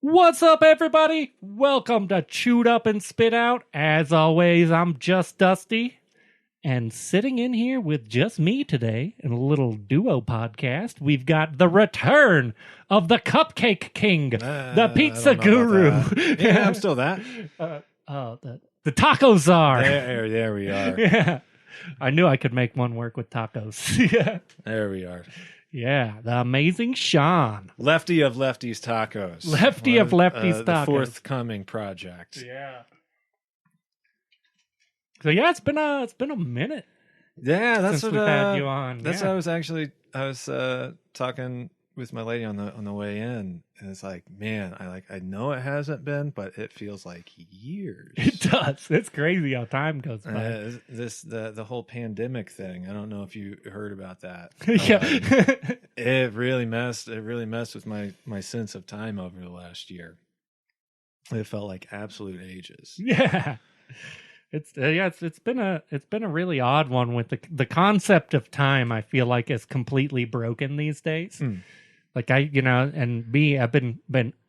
What's up, everybody? Welcome to Chewed Up and Spit Out. As always, I'm just Dusty. And sitting in here with just me today in a little duo podcast, we've got the return of the Cupcake King, the Pizza Guru. Yeah, I'm still that. The Taco Tsar. There we are. Yeah. I knew I could make one work with tacos. Yeah. There we are. Yeah, the amazing Shaun. Lefty of Lefty's Tacos. Lefty of Lefty's Tacos. The forthcoming project. Yeah. So yeah, it's been a minute. Yeah, that's since what we've had you on. That's yeah. what I was talking with my lady on the way in, and it's like, man, I know it hasn't been, but it feels like years. It does. It's crazy how time goes by. The whole pandemic thing. I don't know if you heard about that. Yeah. It really messed with my sense of time over the last year. It felt like absolute ages. Yeah. It's been a really odd one with the concept of time. I feel like is completely broken these days. Like I've been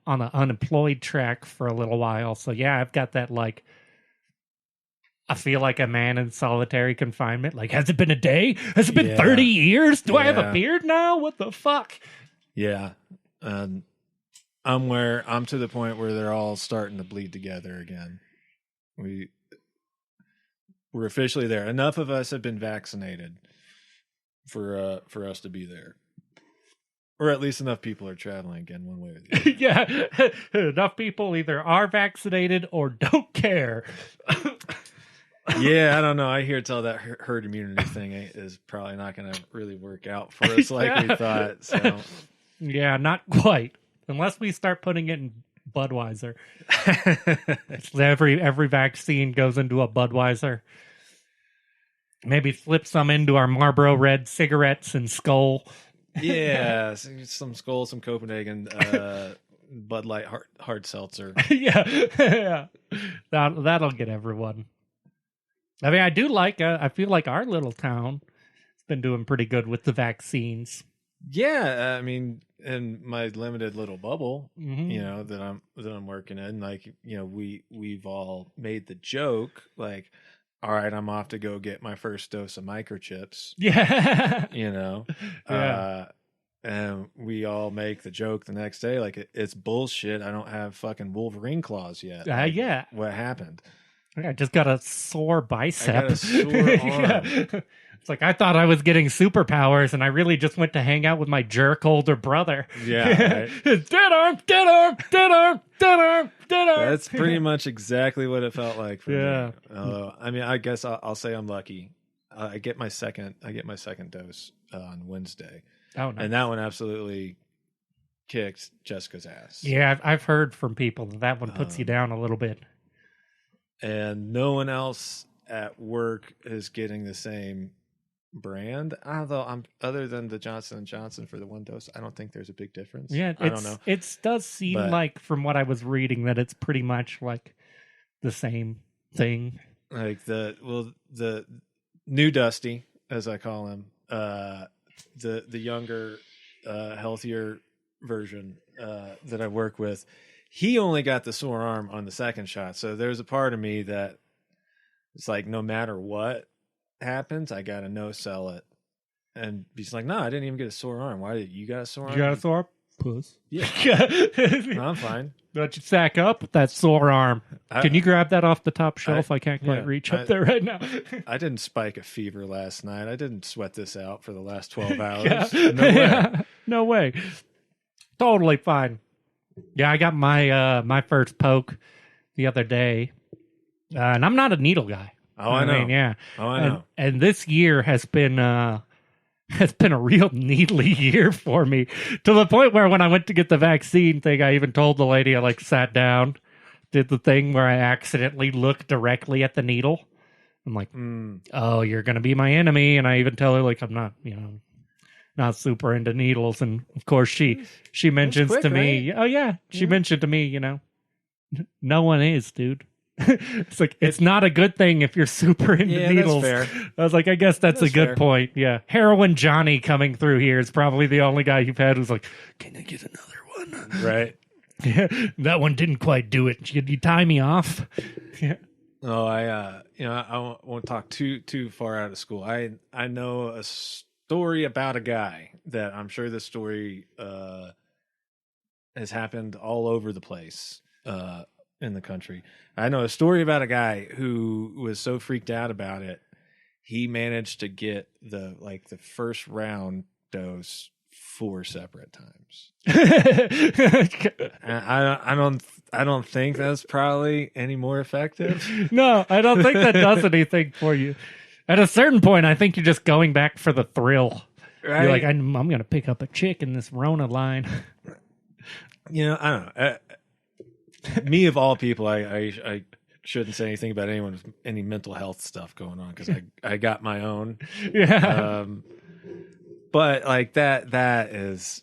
on an unemployed track for a little while. So yeah, I've got that like, I feel like a man in solitary confinement. Like, has it been a day? Has it been 30 years? Do I have a beard now? What the fuck? Yeah. I'm to the point where they're all starting to bleed together again. We're officially there. Enough of us have been vaccinated for us to be there. Or at least enough people are traveling again one way or the other. Yeah. Enough people either are vaccinated or don't care. Yeah, I don't know. I hear tell that herd immunity thing is probably not going to really work out for us like we thought. So yeah, not quite. Unless we start putting it in Budweiser. Every vaccine goes into a Budweiser. Maybe flip some into our Marlboro Red cigarettes and Skull. Yeah, some Skull, some Copenhagen, Bud Light hard seltzer. Yeah. That'll get everyone. I mean, I feel like our little town has been doing pretty good with the vaccines. Yeah, I mean, in my limited little bubble, Mm-hmm. that I'm working in, like, we've all made the joke, like, all right, I'm off to go get my first dose of microchips. Yeah. Yeah. And we all make the joke the next day, like, it's bullshit. I don't have fucking Wolverine claws yet. Like, yeah. What happened? I just got a sore bicep. I got a sore arm. Yeah. It's like I thought I was getting superpowers, and I really just went to hang out with my jerk older brother. Yeah, right. Dead arm. That's pretty much exactly what it felt like for me. Although, I mean, I guess I'll say I'm lucky. I get my second dose on Wednesday. Oh, nice. And that one absolutely kicked Jessica's ass. Yeah, I've heard from people that one puts you down a little bit. And no one else at work is getting the same brand. Although other than the Johnson & Johnson for the one dose, I don't think there's a big difference. Yeah, I don't know. It does seem like, from what I was reading, that it's pretty much like the same thing. Like the new Dusty, as I call him, the younger, healthier version that I work with. He only got the sore arm on the second shot. So there's a part of me that it's like, no matter what happens, I got to no-sell it. And he's like, no, I didn't even get a sore arm. Why did you got a sore arm? You got a sore arm? Puss. Yeah. No, I'm fine. Don't you sack up with that sore arm. Can you grab that off the top shelf? I can't quite reach up there right now. I didn't spike a fever last night. I didn't sweat this out for the last 12 hours. Yeah. No way. Yeah. No way. Totally fine. Yeah, I got my first poke the other day, and I'm not a needle guy. Oh, I know. mean, yeah. Oh, I know. And this year has been a real needly year for me, to the point where when I went to get the vaccine thing, I even told the lady, I sat down, did the thing where I accidentally looked directly at the needle. I'm like, oh, you're going to be my enemy. And I even tell her, I'm not, not super into needles. And of course she mentions quick, to me, right? oh yeah, she mentioned to me, no one is, dude. It's like, it's not a good thing if you're super into needles. That's fair. I was like, I guess that's a good fair. point. Yeah. Heroin Johnny coming through here is probably the only guy you've had who's like, can I get another one? Right. Yeah, that one didn't quite do it. Could you tie me off? Yeah. Oh, I won't talk too far out of school. I know a story about a guy that I'm sure this story has happened all over the place in the country. I know a story about a guy who was so freaked out about it, he managed to get the first round dose 4 separate times. I don't think that's probably any more effective. No, I don't think that does anything for you. At a certain point, I think you're just going back for the thrill. Right? You're like, I'm going to pick up a chick in this Rona line. You know, I don't know. Me of all people, I shouldn't say anything about anyone with any mental health stuff going on because I got my own. Yeah. But like that's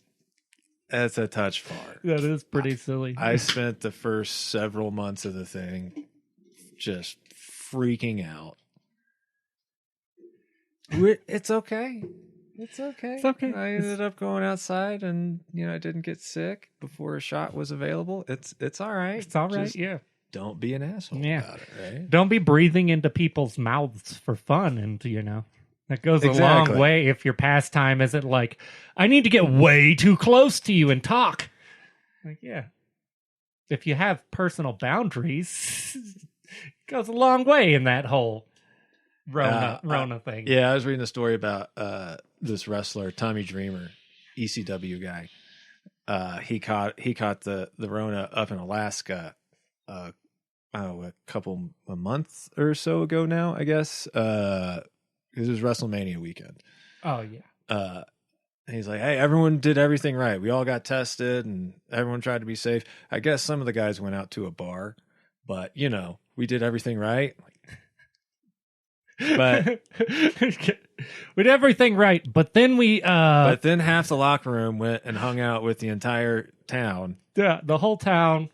a touch far. That is pretty silly. I spent the first several months of the thing just freaking out. It's okay. It's okay. It's okay. I ended up going outside and, I didn't get sick before a shot was available. It's all right. It's all right. Just yeah. don't be an asshole about it, right? Don't be breathing into people's mouths for fun. And, that goes a long way if your pastime isn't like, I need to get way too close to you and talk. Like, yeah. If you have personal boundaries, it goes a long way in that whole Rona thing. Yeah, I was reading a story about this wrestler, Tommy Dreamer, ECW guy. He caught the Rona up in Alaska I don't know, a month or so ago now, I guess. It was WrestleMania weekend. Oh, yeah. And he's like, hey, everyone did everything right. We all got tested and everyone tried to be safe. I guess some of the guys went out to a bar, but, we did everything right. But we did everything right, but then but then half the locker room went and hung out with the entire town. Yeah, the whole town.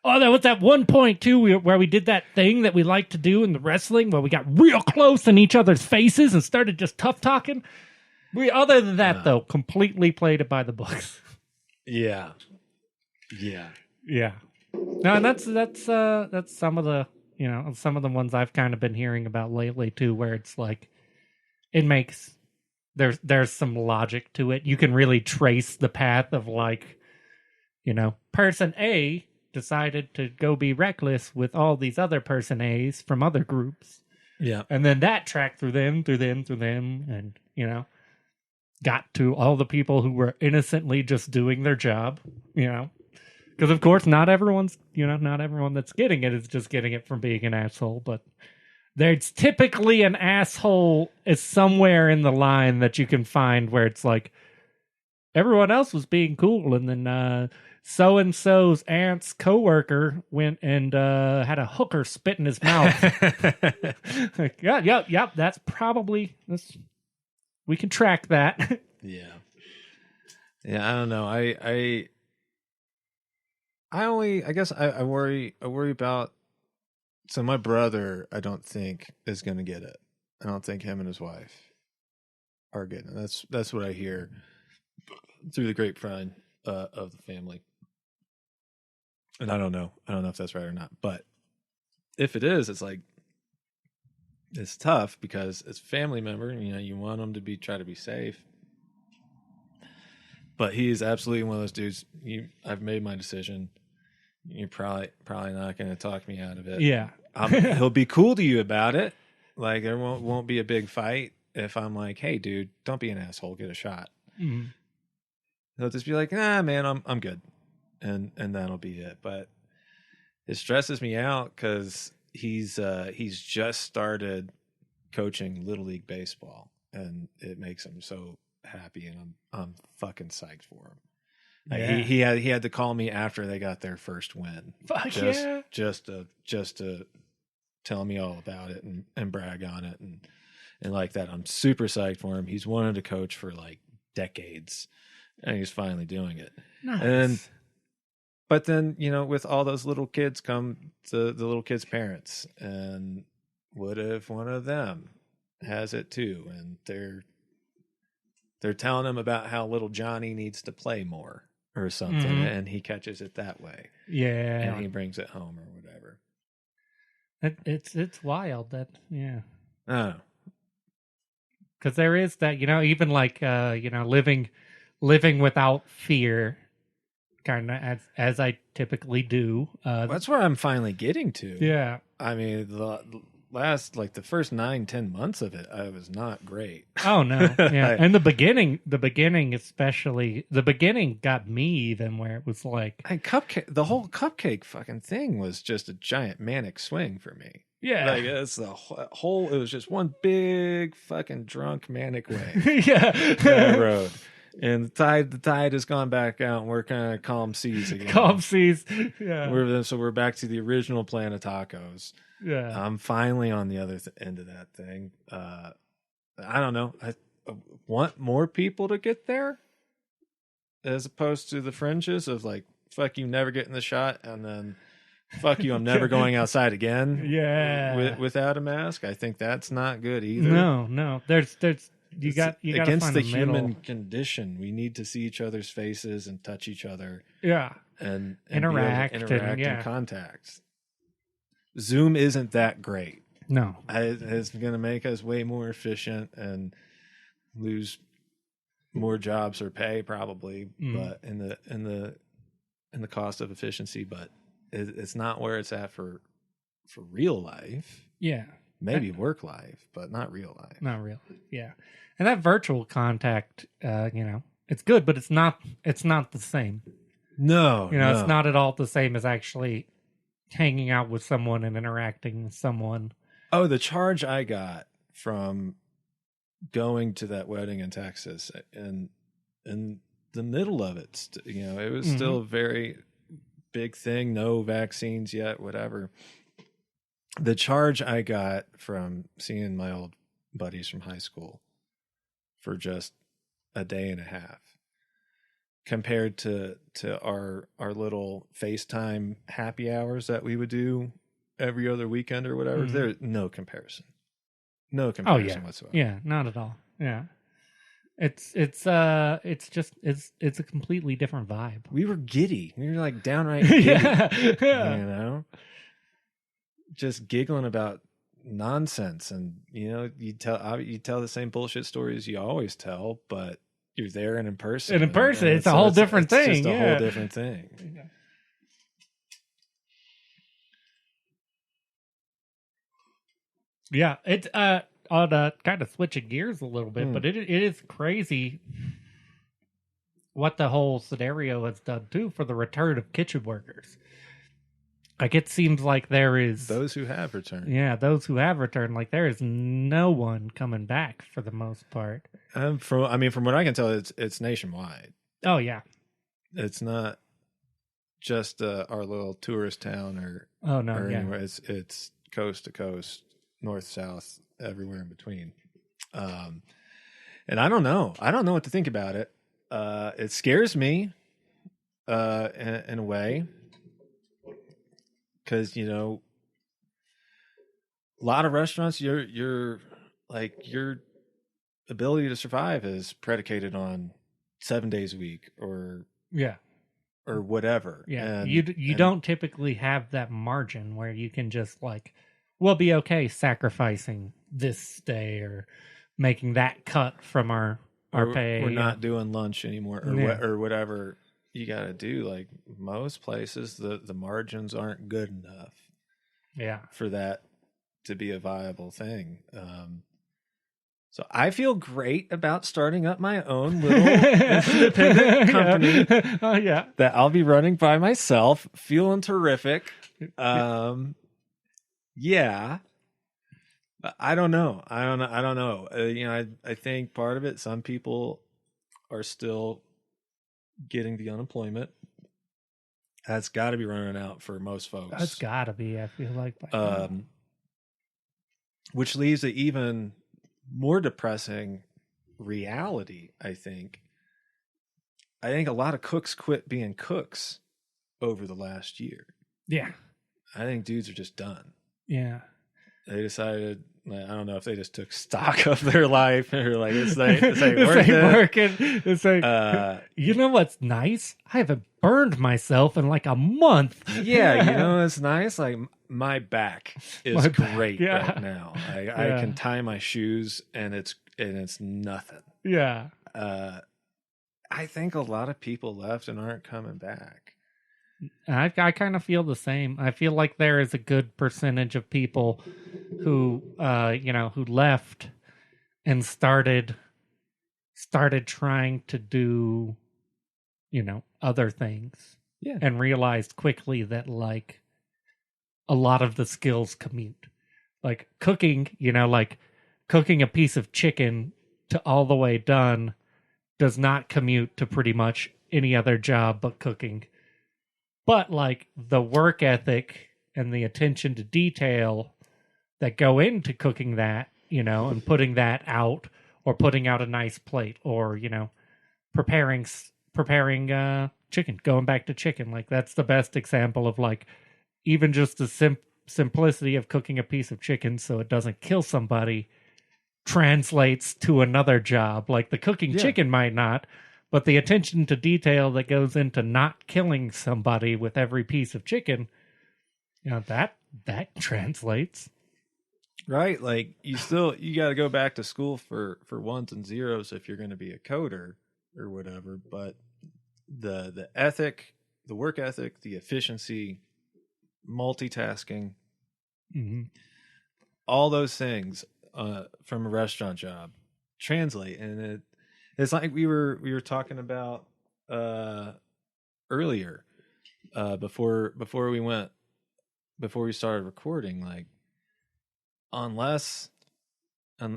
Oh, there was that one point too where we did that thing that we like to do in the wrestling, where we got real close in each other's faces and started just tough talking. Other than that, though, completely played it by the books. Yeah. No, and that's some of the some of the ones I've kind of been hearing about lately too, where it's like it makes there's some logic to it. You can really trace the path of person A decided to go be reckless with all these other person A's from other groups. Yeah. And then that tracked through them, and, got to all the people who were innocently just doing their job, Because, of course, not everyone that's getting it is just getting it from being an asshole, but there's typically an asshole is somewhere in the line that you can find where it's like, everyone else was being cool, and then so-and-so's aunt's coworker went and had a hooker spit in his mouth. Like, yep, that's probably... we can track that. Yeah, I don't know. I guess I worry about... So my brother, I don't think, is going to get it. I don't think him and his wife are getting it. That's what I hear through the grapevine of the family. And I don't know if that's right or not. But if it is, it's like, it's tough because it's a family member. You want them to try to be safe. But he's absolutely one of those dudes. I've made my decision. You're probably not going to talk me out of it. Yeah. He'll be cool to you about it. Like, there won't be a big fight if I'm like, hey, dude, don't be an asshole. Get a shot. Mm-hmm. He'll just be like, nah, man, I'm good. And that'll be it. But it stresses me out because he's just started coaching Little League baseball, and it makes him so happy, and I'm fucking psyched for him. Yeah. He had to call me after they got their first win. Fuck just to tell me all about it and brag on it and like that. I'm super psyched for him. He's wanted to coach for like decades, and he's finally doing it. Nice. But then, with all those little kids come the little kids' parents, and what if one of them has it too, and they're telling him about how little Johnny needs to play more. or something, and he catches it that way. Yeah. And he brings it home or whatever. It's wild that, yeah. Oh. Because there is that, even like, living without fear, kind of as I typically do. That's what I'm finally getting to. Yeah. I mean, the first 9-10 months of it, I was not great. Oh no. Yeah. And the beginning especially, the beginning got me even where it was like, the whole cupcake fucking thing was just a giant manic swing for me. Yeah. Like it's the whole, it was just one big fucking drunk manic wave. Yeah. That I rode. And the tide has gone back out, and we're kind of calm seas again. Calm seas. Yeah. We're back to the original plan of tacos. Yeah. I'm finally on the other end of that thing. I don't know. I want more people to get there, as opposed to the fringes of like, fuck you, never getting the shot, and then fuck you, I'm never going outside again. Yeah. Without a mask. I think that's not good either. No. There's you got against find the middle. human condition. We need to see each other's faces and touch each other. Yeah. And interact and contact. Zoom isn't that great. No. It's going to make us way more efficient and lose more jobs or pay probably, but in the cost of efficiency, but it's not where it's at for real life. Yeah. Maybe work life, but not real life. Not really. Yeah. And that virtual contact, it's good, but it's not the same. No. It's not at all the same as actually hanging out with someone and interacting with someone. Oh, the charge I got from going to that wedding in Texas, and in the middle of it, it was still a very big thing. No vaccines yet, whatever. The charge I got from seeing my old buddies from high school for just a day and a half compared to our little FaceTime happy hours that we would do every other weekend or whatever, there's no comparison. No comparison whatsoever. Yeah, not at all. Yeah. It's a completely different vibe. We were giddy. We were like downright giddy. Yeah. Just giggling about nonsense, and you tell the same bullshit stories you always tell, but you're there and in person. And in person, it's a whole different thing. It's just a whole different thing. Yeah, it's on kind of switching gears a little bit, but it is crazy what the whole scenario has done too for the return of kitchen workers. Like, it seems like there is those who have returned. Yeah, those who have returned. Like, there is no one coming back for the most part. From what I can tell, it's nationwide. Oh yeah, it's not just our little tourist town or anywhere. It's coast to coast, north, south, everywhere in between. And I don't know what to think about it. It scares me, in a way, because a lot of restaurants, your ability to survive is predicated on 7 days a week or whatever. Yeah, you don't typically have that margin where you can just we'll be okay sacrificing this day or making that cut from our pay. We're not doing lunch anymore or whatever you got to do. Like most places, the margins aren't good enough. Yeah, for that to be a viable thing. So I feel great about starting up my own little independent company that I'll be running by myself, feeling terrific. Yeah. But I don't know. I don't know. I think part of it, some people are still getting the unemployment. That's got to be running out for most folks. That's got to be, I feel like. Which leaves an even more depressing reality, I think. I think a lot of cooks quit being cooks over the last year. Yeah. I think dudes are just done. Yeah. They decided, I don't know if they just took stock of their life or like it's like This ain't working. It's like, you know what's nice? I haven't burned myself in like a month. Yeah, you know it's nice. Like my back is My back, great yeah. right now. I can tie my shoes and it's nothing. Yeah. I think a lot of people left and aren't coming back. I kind of feel the same. I feel like there is a good percentage of people who, who left and started trying to do, other things. Yeah. And realized quickly that like a lot of the skills commute. Like cooking, like cooking a piece of chicken to all the way done does not commute to pretty much any other job but cooking. But like the work ethic and the attention to detail that go into cooking that, and putting that out or putting out a nice plate or, preparing chicken, going back to chicken. Like that's the best example of like even just the simplicity of cooking a piece of chicken so it doesn't kill somebody translates to another job. Like the cooking chicken might not, but the attention to detail that goes into not killing somebody with every piece of chicken, that translates. Right? Like you got to go back to school for ones and zeros if you're going to be a coder or whatever, but the ethic, the work ethic, the efficiency, multitasking, all those things from a restaurant job translate, and it's like we were talking about earlier before we started recording. Like,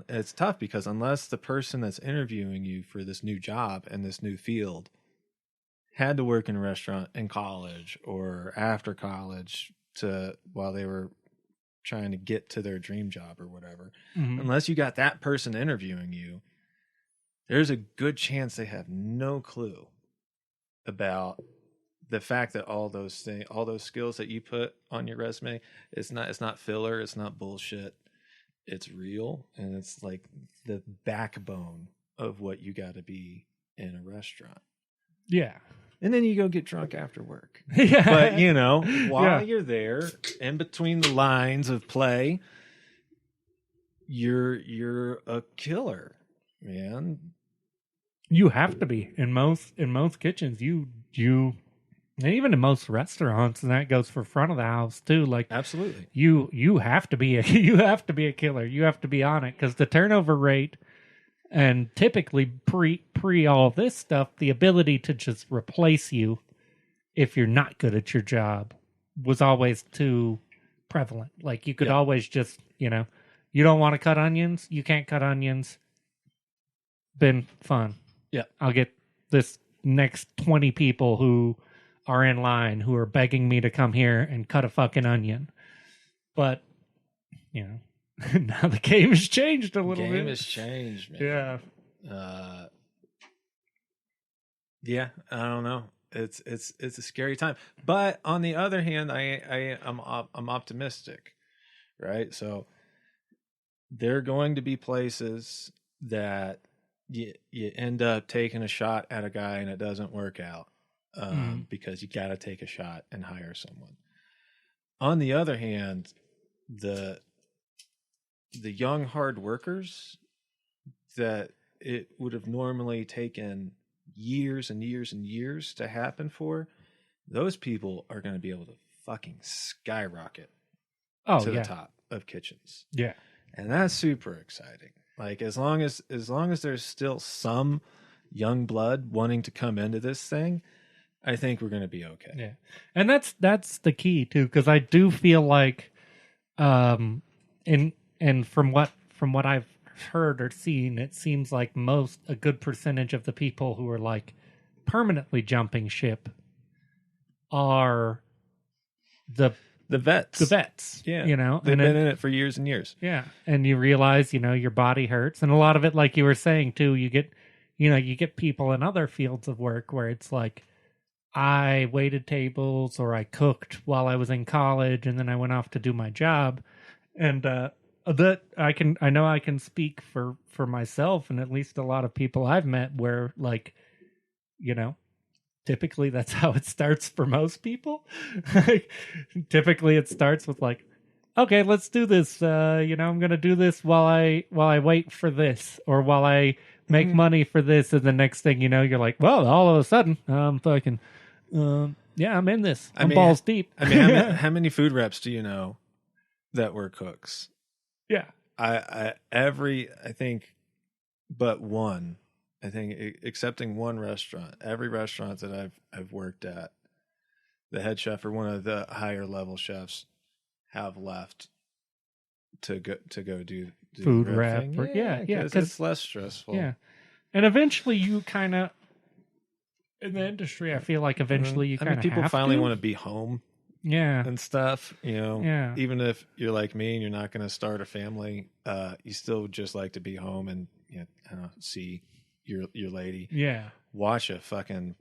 it's tough because unless the person that's interviewing you for this new job and this new field had to work in a restaurant in college or after college while they were trying to get to their dream job or whatever, unless you got that person interviewing you, there's a good chance they have no clue about the fact that all those skills that you put on your resume, it's not filler, it's not bullshit, it's real, and it's like the backbone of what you got to be in a restaurant. Yeah. And then you go get drunk after work. Yeah. But while you're there, in between the lines of play, you're a killer, man. You have to be in most kitchens. You and even in most restaurants, and that goes for front of the house too. Like absolutely, you have to be a killer. You have to be on it because the turnover rate, and typically pre all this stuff, the ability to just replace you if you're not good at your job was always too prevalent. Like you could always just you don't want to cut onions, you can't cut onions. Been fun. Yeah, I'll get this next 20 people who are in line who are begging me to come here and cut a fucking onion. But, now the game has changed a little bit. The game has changed, man. Yeah. Yeah, I don't know. It's a scary time. But on the other hand, I'm optimistic, right? So there are going to be places that you end up taking a shot at a guy and it doesn't work out because you got to take a shot and hire someone. On the other hand, the young hard workers that it would have normally taken years and years and years to happen for, those people are going to be able to fucking skyrocket to the top of kitchens. Yeah. And that's super exciting. Like as long as there's still some young blood wanting to come into this thing, I think we're going to be okay. Yeah. And that's the key too, because I do feel like and from what I've heard or seen, it seems like a good percentage of the people who are like permanently jumping ship are the vets. The vets. Yeah. They've been in it for years and years. Yeah. And you realize, your body hurts. And a lot of it, like you were saying too, you get people in other fields of work where it's like, I waited tables or I cooked while I was in college and then I went off to do my job. And that I know I can speak for myself and at least a lot of people I've met where, like, you know, typically that's how it starts for most people. Like, typically it starts with like, okay, let's do this. I'm gonna do this while I wait for this, or while I make money for this, and the next thing you know, you're like, well, all of a sudden, fucking, yeah, I'm in this. I'm balls deep. I mean, how many food reps do you know that were cooks? Yeah, I think, but one. I think, excepting one restaurant, every restaurant that I've worked at, the head chef or one of the higher level chefs have left to go do food the rep. thing. Yeah, because it's less stressful. Yeah, and eventually you kind of, in the industry, I feel like eventually you kind of people have finally to. want to be home. Yeah, and stuff. Yeah. Even if you're like me and you're not going to start a family, you still just like to be home and see your lady. Yeah, watch a fucking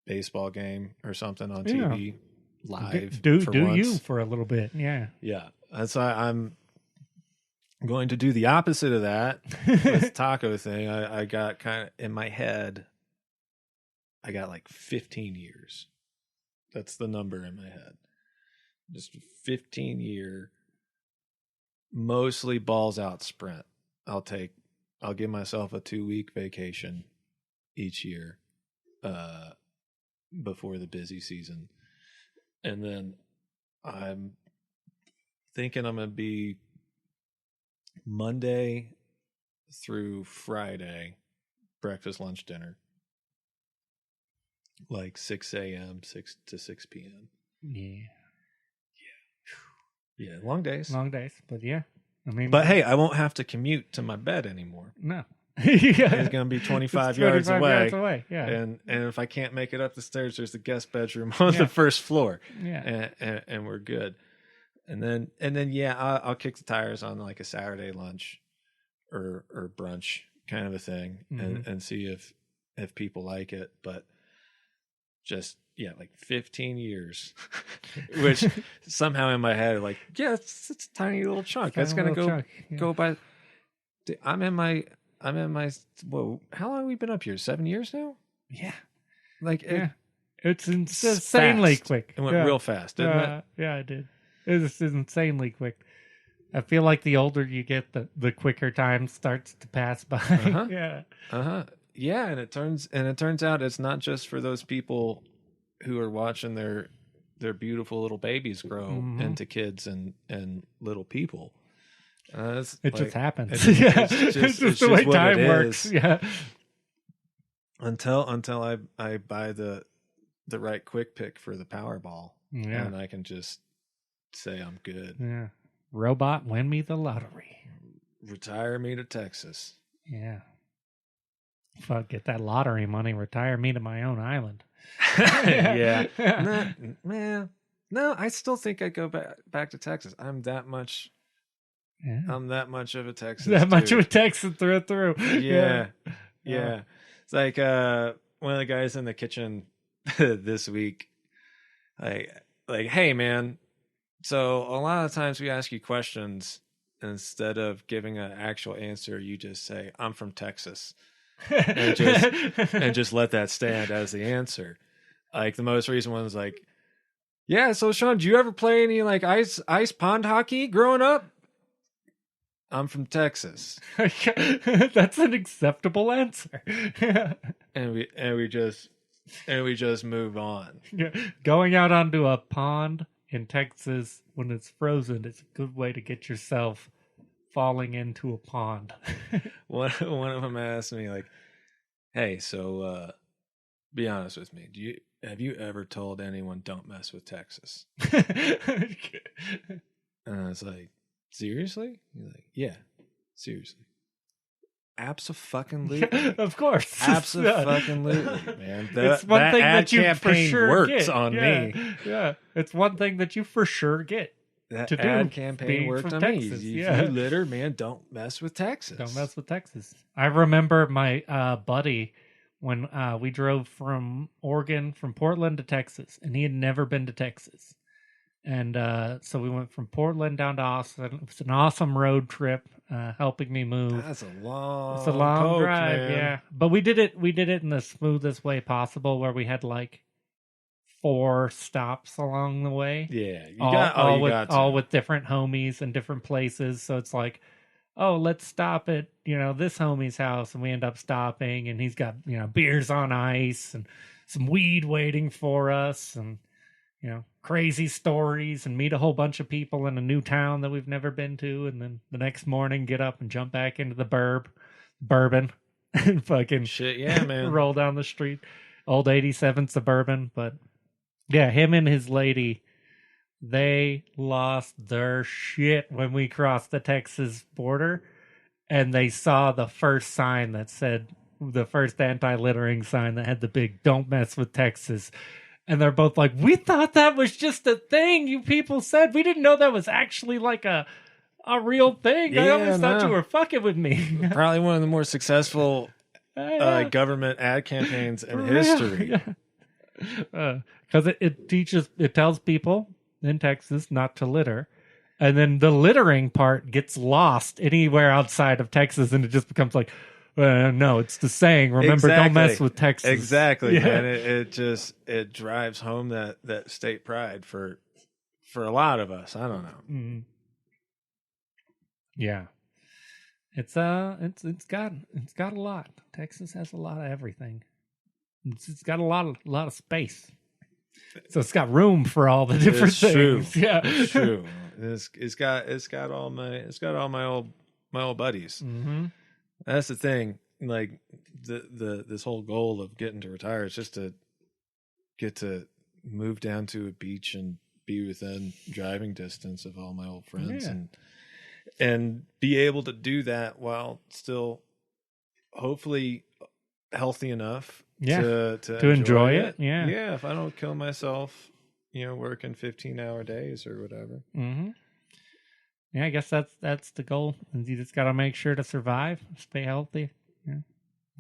baseball game or something on TV live. Do once. you for a little bit? Yeah. That's why I'm going to do the opposite of that with taco thing. I got kind of in my head. I got like 15 years. That's the number in my head. Just 15-year, mostly balls out sprint. I'll give myself a 2-week vacation each year before the busy season. And then I'm thinking I'm going to be Monday through Friday, breakfast, lunch, dinner. Like 6 a.m., 6 to 6 p.m. Yeah, long days. But yeah. I mean, but hey, I won't have to commute to my bed anymore. No. It's going to be 25 yards away. Yeah. And if I can't make it up the stairs, there's the guest bedroom on the first floor. Yeah. And we're good. And then I'll kick the tires on like a Saturday lunch or brunch kind of a thing and see if people like it. But just like 15 years, which somehow in my head, like, it's a tiny little chunk. That's gonna go by. I'm in my. Whoa, how long have we been up here? 7 years now. Yeah, it's insanely fast. quick. It went real fast, didn't it? Yeah, it did. It's insanely quick. I feel like the older you get, the quicker time starts to pass by. Yeah, and it turns out it's not just for those people who are watching their beautiful little babies grow into kids and little people. Just happens. It's just the way time works. Yeah. Until I buy the right quick pick for the Powerball, and I can just say I'm good. Yeah. Robot, win me the lottery. Retire me to Texas. Yeah. Fuck, get that lottery money. Retire me to my own island. Yeah. No, I still think I'd go back to Texas. I'm that much. Yeah. I'm that much of a Texan. Much of a Texan through and through. Yeah. It's like one of the guys in the kitchen this week. Like, hey man. So a lot of times we ask you questions, instead of giving an actual answer, you just say, "I'm from Texas." and just let that stand as the answer. Like the most recent one was like, yeah, so Shaun, do you ever play any like ice pond hockey growing up? I'm from Texas. That's an acceptable answer. and we just move on. Yeah. Going out onto a pond in Texas when it's frozen is a good way to get yourself falling into a pond. One of them asked me like, "Hey, so be honest with me. Have you ever told anyone don't mess with Texas?" And I was like, "Seriously?" He's like, "Yeah, seriously." Abso-fucking-lutely. Of course. Abso-fucking-lutely, man. It's one thing that you for sure works get. on me. Yeah, it's one thing that you for sure get. That to ad do campaign worked on Texas. me. You litter, man, don't mess with Texas. Don't mess with Texas. I remember my buddy when we drove from Oregon, from Portland to Texas, and he had never been to Texas. And so we went from Portland down to Austin. It was an awesome road trip, helping me move. That's a long, It's a long drive, man. yeah. But we did it in the smoothest way possible, where we had like 4 stops along the way. Yeah, all with different homies and different places. So it's like, oh, let's stop at this homie's house, and we end up stopping, and he's got beers on ice and some weed waiting for us, and crazy stories, and meet a whole bunch of people in a new town that we've never been to, and then the next morning get up and jump back into the bourbon and fucking shit, yeah, man. roll down the street, old 87 Suburban. But yeah, him and his lady, they lost their shit when we crossed the Texas border, and they saw the first sign that said, the first anti-littering sign that had the big "Don't mess with Texas." And they're both like, we thought that was just a thing you people said. We didn't know that was actually like a real thing. Yeah, I always thought you were fucking with me. Probably one of the more successful government ad campaigns in history. Because it tells people in Texas not to litter. And then the littering part gets lost anywhere outside of Texas, and it just becomes like, no, it's the saying. Remember, Don't mess with Texas. Exactly, yeah. And it drives home that state pride for a lot of us. I don't know. Mm. Yeah, it's got a lot. Texas has a lot of everything. It's got a lot of space, so it's got room for all the different things. True. Yeah, it's true. It's got all my old buddies. Mm-hmm. That's the thing. Like this whole goal of getting to retire is just to get to move down to a beach and be within driving distance of all my old friends, and be able to do that while still hopefully healthy enough to enjoy it. Yeah. If I don't kill myself, working 15-hour days or whatever. Mm-hmm. Yeah, I guess that's the goal. You just got to make sure to survive, stay healthy,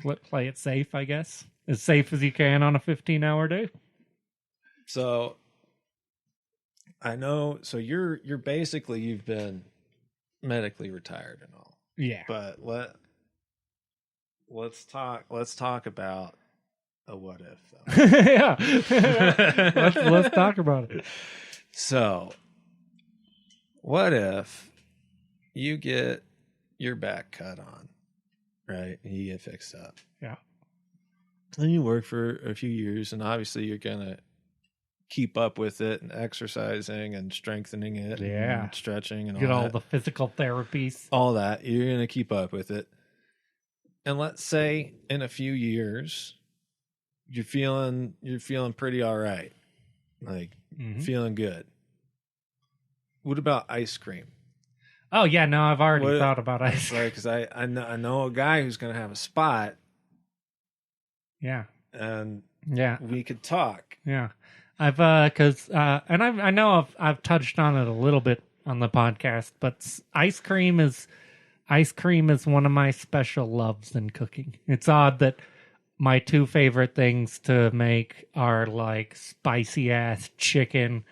play it safe. I guess as safe as you can on a 15-hour day. So I know. So you're basically, you've been medically retired and all. Yeah. But let's talk about a what if though. Yeah. let's talk about it. So what if you get your back cut on, right? And you get fixed up. Yeah. And you work for a few years, and obviously you're going to keep up with it and exercising and strengthening it. Yeah. And stretching and get all that. the physical therapies. All that. You're going to keep up with it. And let's say in a few years, you're feeling pretty all right. Like feeling good. What about ice cream? Oh yeah, no, I've already thought about ice cream. Right, because I know a guy who's going to have a spot. Yeah, and yeah, we could talk. Yeah, I've and I know I've touched on it a little bit on the podcast, but ice cream is one of my special loves in cooking. It's odd that my 2 favorite things to make are like spicy ass chicken,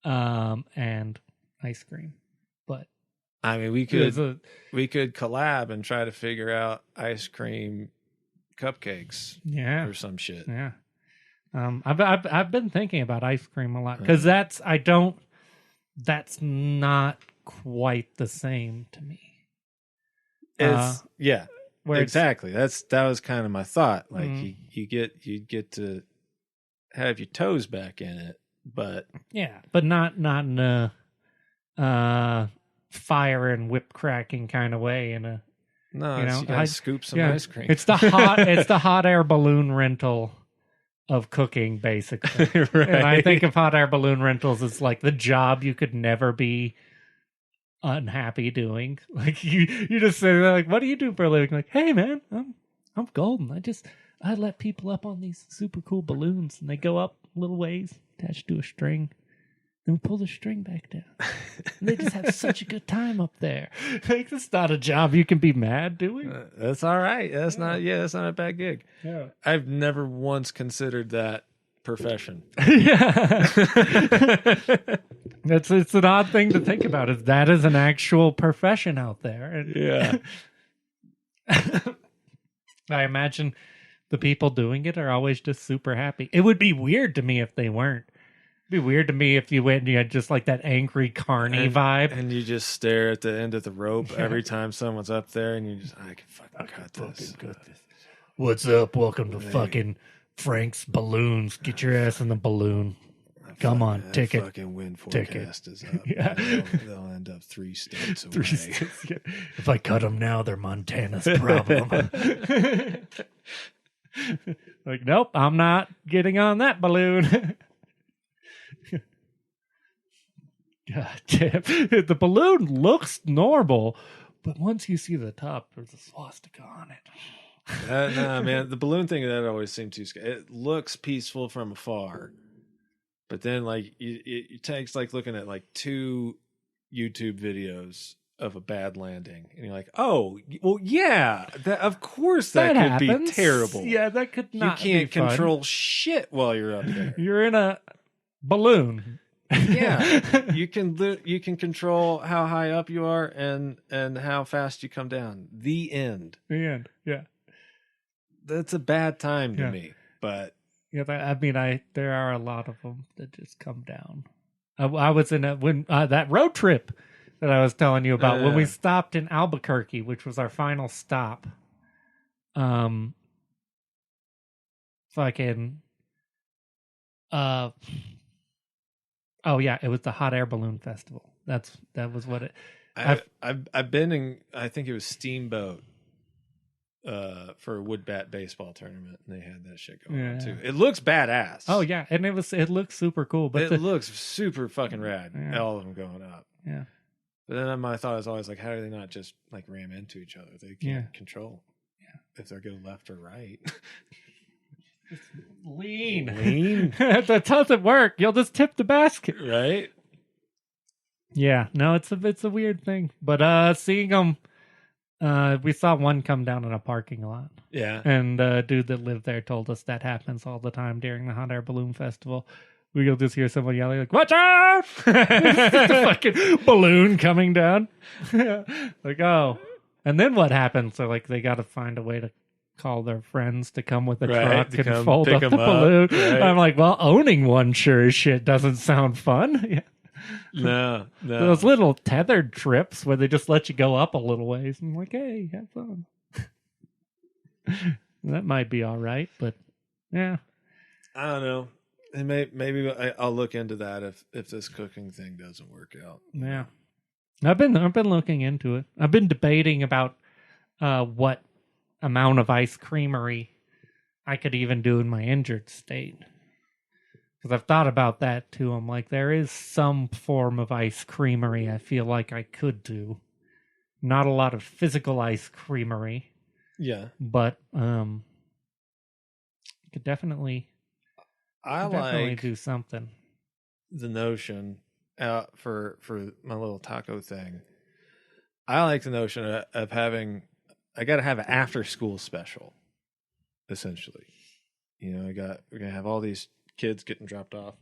and ice cream. But I mean, we could collab and try to figure out ice cream cupcakes, or some shit. Yeah, I've been thinking about ice cream a lot because that's not quite the same to me. Exactly. That was kind of my thought. Like you get to have your toes back in it, but not in a fire and whip cracking kind of way. You gotta scoop some ice cream. It's the hot air balloon rental of cooking, basically. Right. And I think of hot air balloon rentals as like the job you could never be unhappy doing. Like you just say, like, what do you do for a living? Like, hey man, I'm golden. I let people up on these super cool balloons, and they go up a little ways attached to a string. Then pull the string back down. And they just have such a good time up there. Like, it's not a job you can be mad doing. That's all right. That's not a bad gig. Yeah. I've never once considered that profession. Yeah. It's an odd thing to think about. Is that is an actual profession out there? And Yeah. I imagine the people doing it are always just super happy. It would be weird to me if they weren't. It'd be weird to me if you went and you had just like that angry carny vibe. And you just stare at the end of the rope every time someone's up there, and you just, I can fucking cut this. What's up? Welcome to fucking Frank's Balloons. Get your ass in the balloon. Come on, ticket. Fucking wind forecast is up. Yeah. They'll end up 3 states away. If I cut them now, they're Montana's problem. Like, nope, I'm not getting on that balloon. God damn. The balloon looks normal, but once you see the top, there's a swastika on it. Nah, man, the balloon thing, that always seemed too scary. It looks peaceful from afar, but then like it takes like looking at like 2 YouTube videos of a bad landing, and you're like, oh, well, yeah, of course that could happens. be terrible. Yeah, that could not. You can't be fun. control shit while you're up there. You're in a balloon. Yeah, you can control how high up you are and how fast you come down. The end. The end. Yeah. That's a bad time to me, but yeah, there are a lot of them that just come down. I was in that road trip that I was telling you about when we stopped in Albuquerque, which was our final stop. Fucking. Oh yeah, it was the hot air balloon festival. That was what it. I've been in. I think it was Steamboat. For a wood bat baseball tournament, and they had that shit going on too. It looks badass. Oh yeah, and it looks super cool. But it looks super fucking rad. Yeah. All of them going up. Yeah. But then my thought is always like, how do they not just like ram into each other? They can't control. Yeah. If they're going left or right. Lean. That doesn't work. You'll just tip the basket, right? Yeah. No, it's a weird thing. But seeing them. We saw one come down in a parking lot. Yeah. And a dude that lived there told us that happens all the time during the hot air balloon festival. We'll just hear someone yelling like, "Watch out!" The fucking balloon coming down. Like, oh. And then what happens? So like they got to find a way to call their friends to come with a truck and fold up the balloon. Right. I'm like, well, owning one sure as shit doesn't sound fun. Yeah. No. Those little tethered trips where they just let you go up a little ways. I'm like, hey, have fun. That might be all right, but yeah. I don't know. And maybe I'll look into that if this cooking thing doesn't work out. Yeah. I've been looking into it. I've been debating about what amount of ice creamery I could even do in my injured state. Because I've thought about that too. I'm like, there is some form of ice creamery I feel like I could do. Not a lot of physical ice creamery. Yeah. But could definitely do something. The notion for my little taco thing. I like the notion of having, I got to have an after school special, essentially. You know, we're going to have all these kids getting dropped off,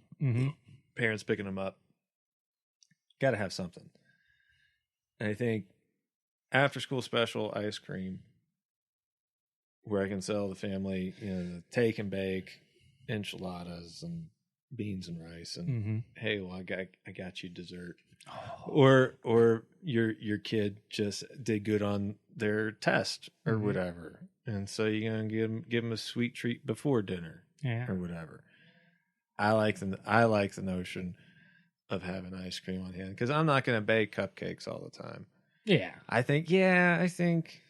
parents picking them up. Got to have something. And I think after school special ice cream, where I can sell the family, you know, the take and bake enchiladas and beans and rice, and hey, well, I got you dessert, or your kid just did good on their test or whatever, and so you're gonna give them a sweet treat before dinner, or whatever. I like the notion of having ice cream on hand because I'm not going to bake cupcakes all the time. Yeah, I think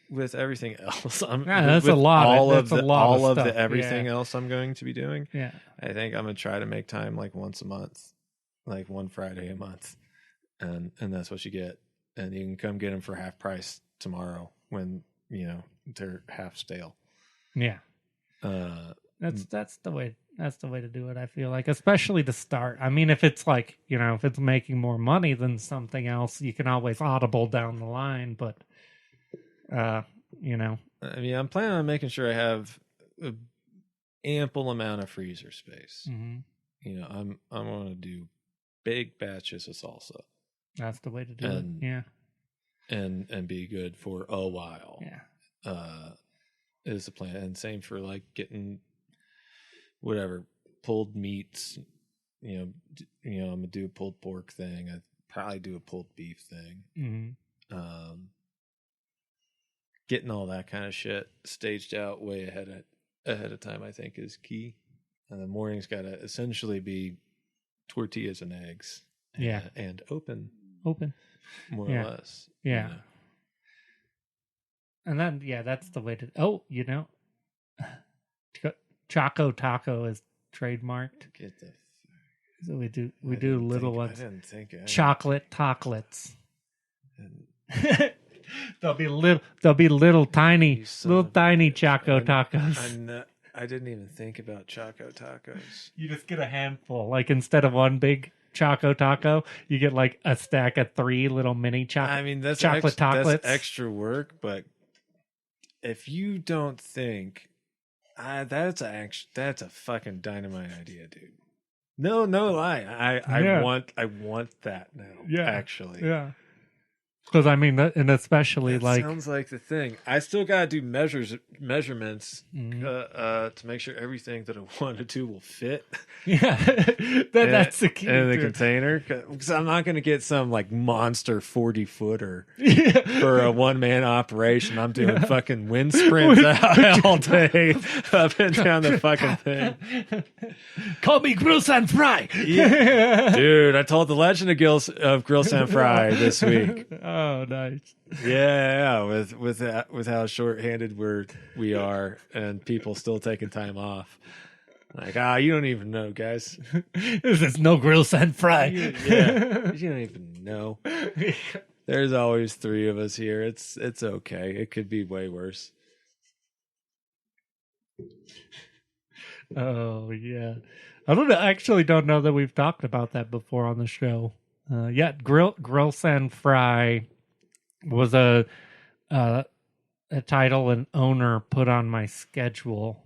with everything else, that's a lot. All of the everything else I'm going to be doing. Yeah, I think I'm going to try to make time like once a month, like one Friday a month, and that's what you get. And you can come get them for half price tomorrow when they're half stale. Yeah, that's the way. That's the way to do it, I feel like, especially to start. I mean, if it's like, if it's making more money than something else, you can always audible down the line. But, I mean, I'm planning on making sure I have an ample amount of freezer space. I'm going to do big batches of salsa. That's the way to do it. Yeah. And be good for a while. Yeah. Is the plan. And same for like getting whatever pulled meats. I'm gonna do a pulled pork thing. I'd probably do a pulled beef thing. Mm-hmm. Getting all that kind of shit staged out way ahead of time, I think, is key. And the morning's got to essentially be tortillas and eggs. And open, more or less. Yeah. And then that's the way to. Oh, Choco Taco is trademarked. Get the. So we do little ones. I didn't think chocolate chocolates. There'll be little tiny Choco Tacos. I didn't even think about Choco Tacos. You just get a handful. Like instead of one big Choco Taco, you get like a stack of 3 little mini chocolate. I mean, that's chocolate chocolates. That's extra work, but if you don't think that's a fucking dynamite idea, dude. No lie. I want that now. Yeah, actually. Yeah. Because I mean, and especially that sounds like the thing. I still gotta do measurements to make sure everything that I want to do will fit. Yeah, that's the key. In the container, because I'm not gonna get some like monster 40-footer for a 1-man operation. I'm doing fucking wind sprints out all day up and down the fucking thing. Call me Grill San Fry. Yeah. Dude, I told the legend of Grill San Fry this week. Oh, nice. Yeah, with how short-handed we are, and people still taking time off. Like, you don't even know, guys. This is no Grill San Fry. Yeah, you don't even know. There's always 3 of us here. It's okay. It could be way worse. Oh yeah, I actually don't know that we've talked about that before on the show. Grill San Fry was a title an owner put on my schedule.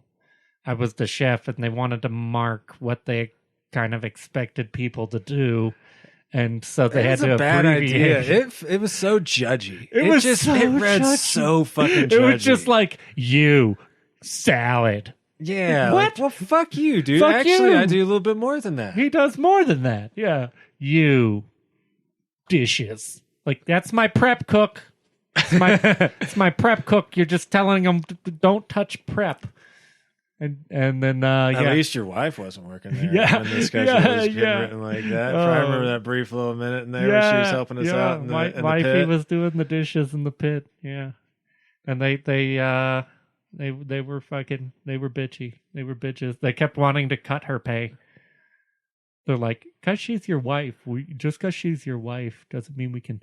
I was the chef, and they wanted to mark what they kind of expected people to do, and so they had to abbreviate. Idea. It was so judgy. It read so fucking judgy. It was just like salad. Yeah. What? Like, well, fuck you, dude. Fuck Actually, you. I do a little bit more than that. He does more than that. Yeah. You dishes. Like, that's my prep cook. It's my prep cook. You're just telling him don't touch prep. And then at least your wife wasn't working there when the schedule was getting written like that. I remember that brief little minute in there where she was helping us out in the wifey pit. was doing the dishes in the pit. Yeah. And they were bitchy. They were bitches. They kept wanting to cut her pay. They're like, because she's your wife. Just because she's your wife doesn't mean we can,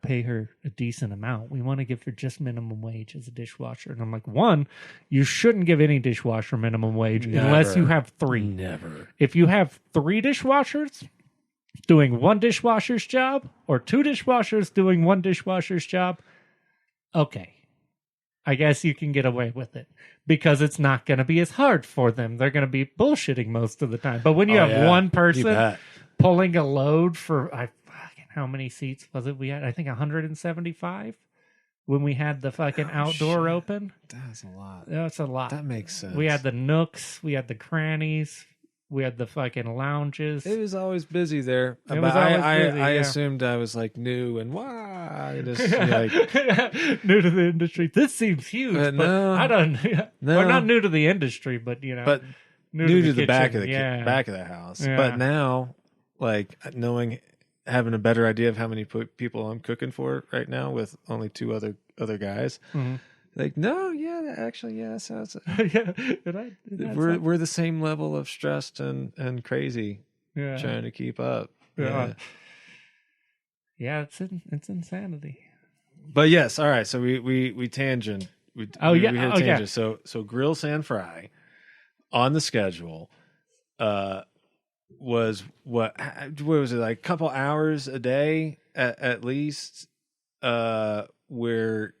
pay her a decent amount. We want to give her just minimum wage as a dishwasher. And I'm like, 1, you shouldn't give any dishwasher minimum wage unless you have 3. Never. If you have 3 dishwashers doing 1 dishwasher's job, or 2 dishwashers doing 1 dishwasher's job, okay. I guess you can get away with it because it's not going to be as hard for them. They're going to be bullshitting most of the time. But when you have one person pulling a load for how many seats was it? We had, I think, 175 when we had the fucking outdoor open. That's a lot. That's a lot. That makes sense. We had the nooks. We had the crannies. We had the fucking lounges. It was always busy there. I assumed I was like new and new to the industry. This seems huge, but no, I don't. No. We're not new to the industry, but but new to the back of the back of the house. Yeah. But now, like having a better idea of how many people I'm cooking for right now with only 2 other guys. Mm-hmm. Like, no, that sounds. We're the same level of stressed and crazy, trying to keep up. Yeah, it's insanity. But yes, all right. So we tangent. We hit a tangent. Yeah. So Grill San Fry on the schedule was what was it, like a couple hours a day at least, where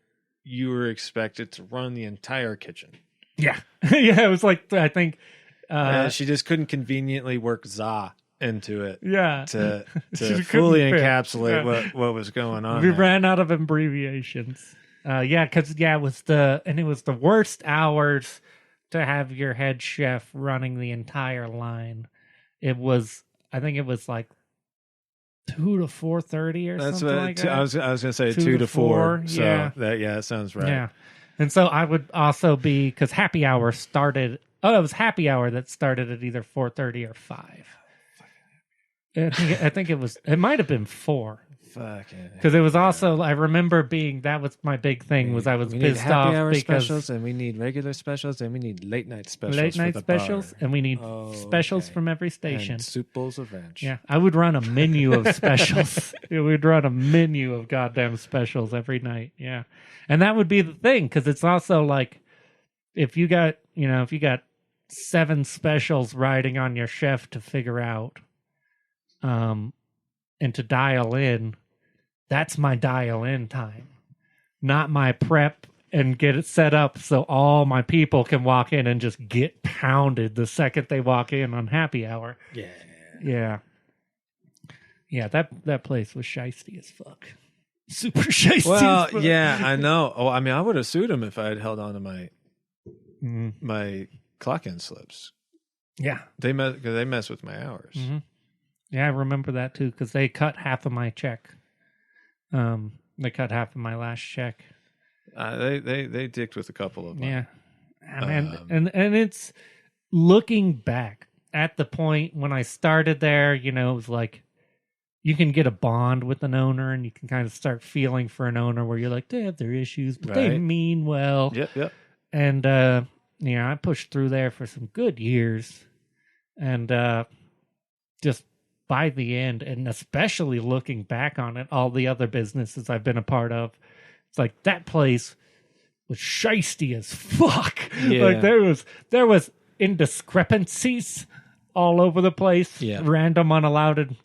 you were expected to run the entire kitchen. Yeah. Yeah, it was like, I think... she just couldn't conveniently work za into it Yeah. to Couldn't fully fit. encapsulate what was going on. We there. ran out of abbreviations. Because it was the worst hours to have your head chef running the entire line. I think it was like 2 to 4:30 or That's something what like that. I was going to say 2 2 to to 4. 4, So yeah. that sounds right. Yeah. And so I would also be, because happy hour started. Oh, it was happy hour that started at either 4:30 or 5. I think it might have been 4. Fucking. Because it was also, I remember that was my big thing, was I was we need pissed happy off hour because specials, and we need regular specials, and we need late night specials. late night for the specials, bar. and we need specials okay. from every station. And soup bowls of ranch. Yeah, I would run a menu of specials. We'd run a menu of goddamn specials every night. Yeah, and that would be the thing, because it's also like if you got 7 specials riding on your chef to figure out, and to dial in. That's my dial in time, not my prep and get it set up so all my people can walk in and just get pounded the second they walk in on happy hour. Yeah. That place was shiesty as fuck. Super shiesty. Well, as fuck. yeah, I know. Oh, I mean, I would have sued him if I had held on to my clock in slips. Yeah, They mess with my hours. Mm-hmm. Yeah, I remember that too, because they cut half of my check. They cut half of my last check. They dicked with a couple of them. Yeah, and it's looking back at the point when I started there. It was like you can get a bond with an owner, and you can kind of start feeling for an owner where you're like, they have their issues, but they mean well. Yep. And I pushed through there for some good years, and just. By the end, and especially looking back on it, all the other businesses I've been a part of, it's like that place was shiesty as fuck. Yeah. Like there was indiscrepancies all over the place. Yeah. Random unallowed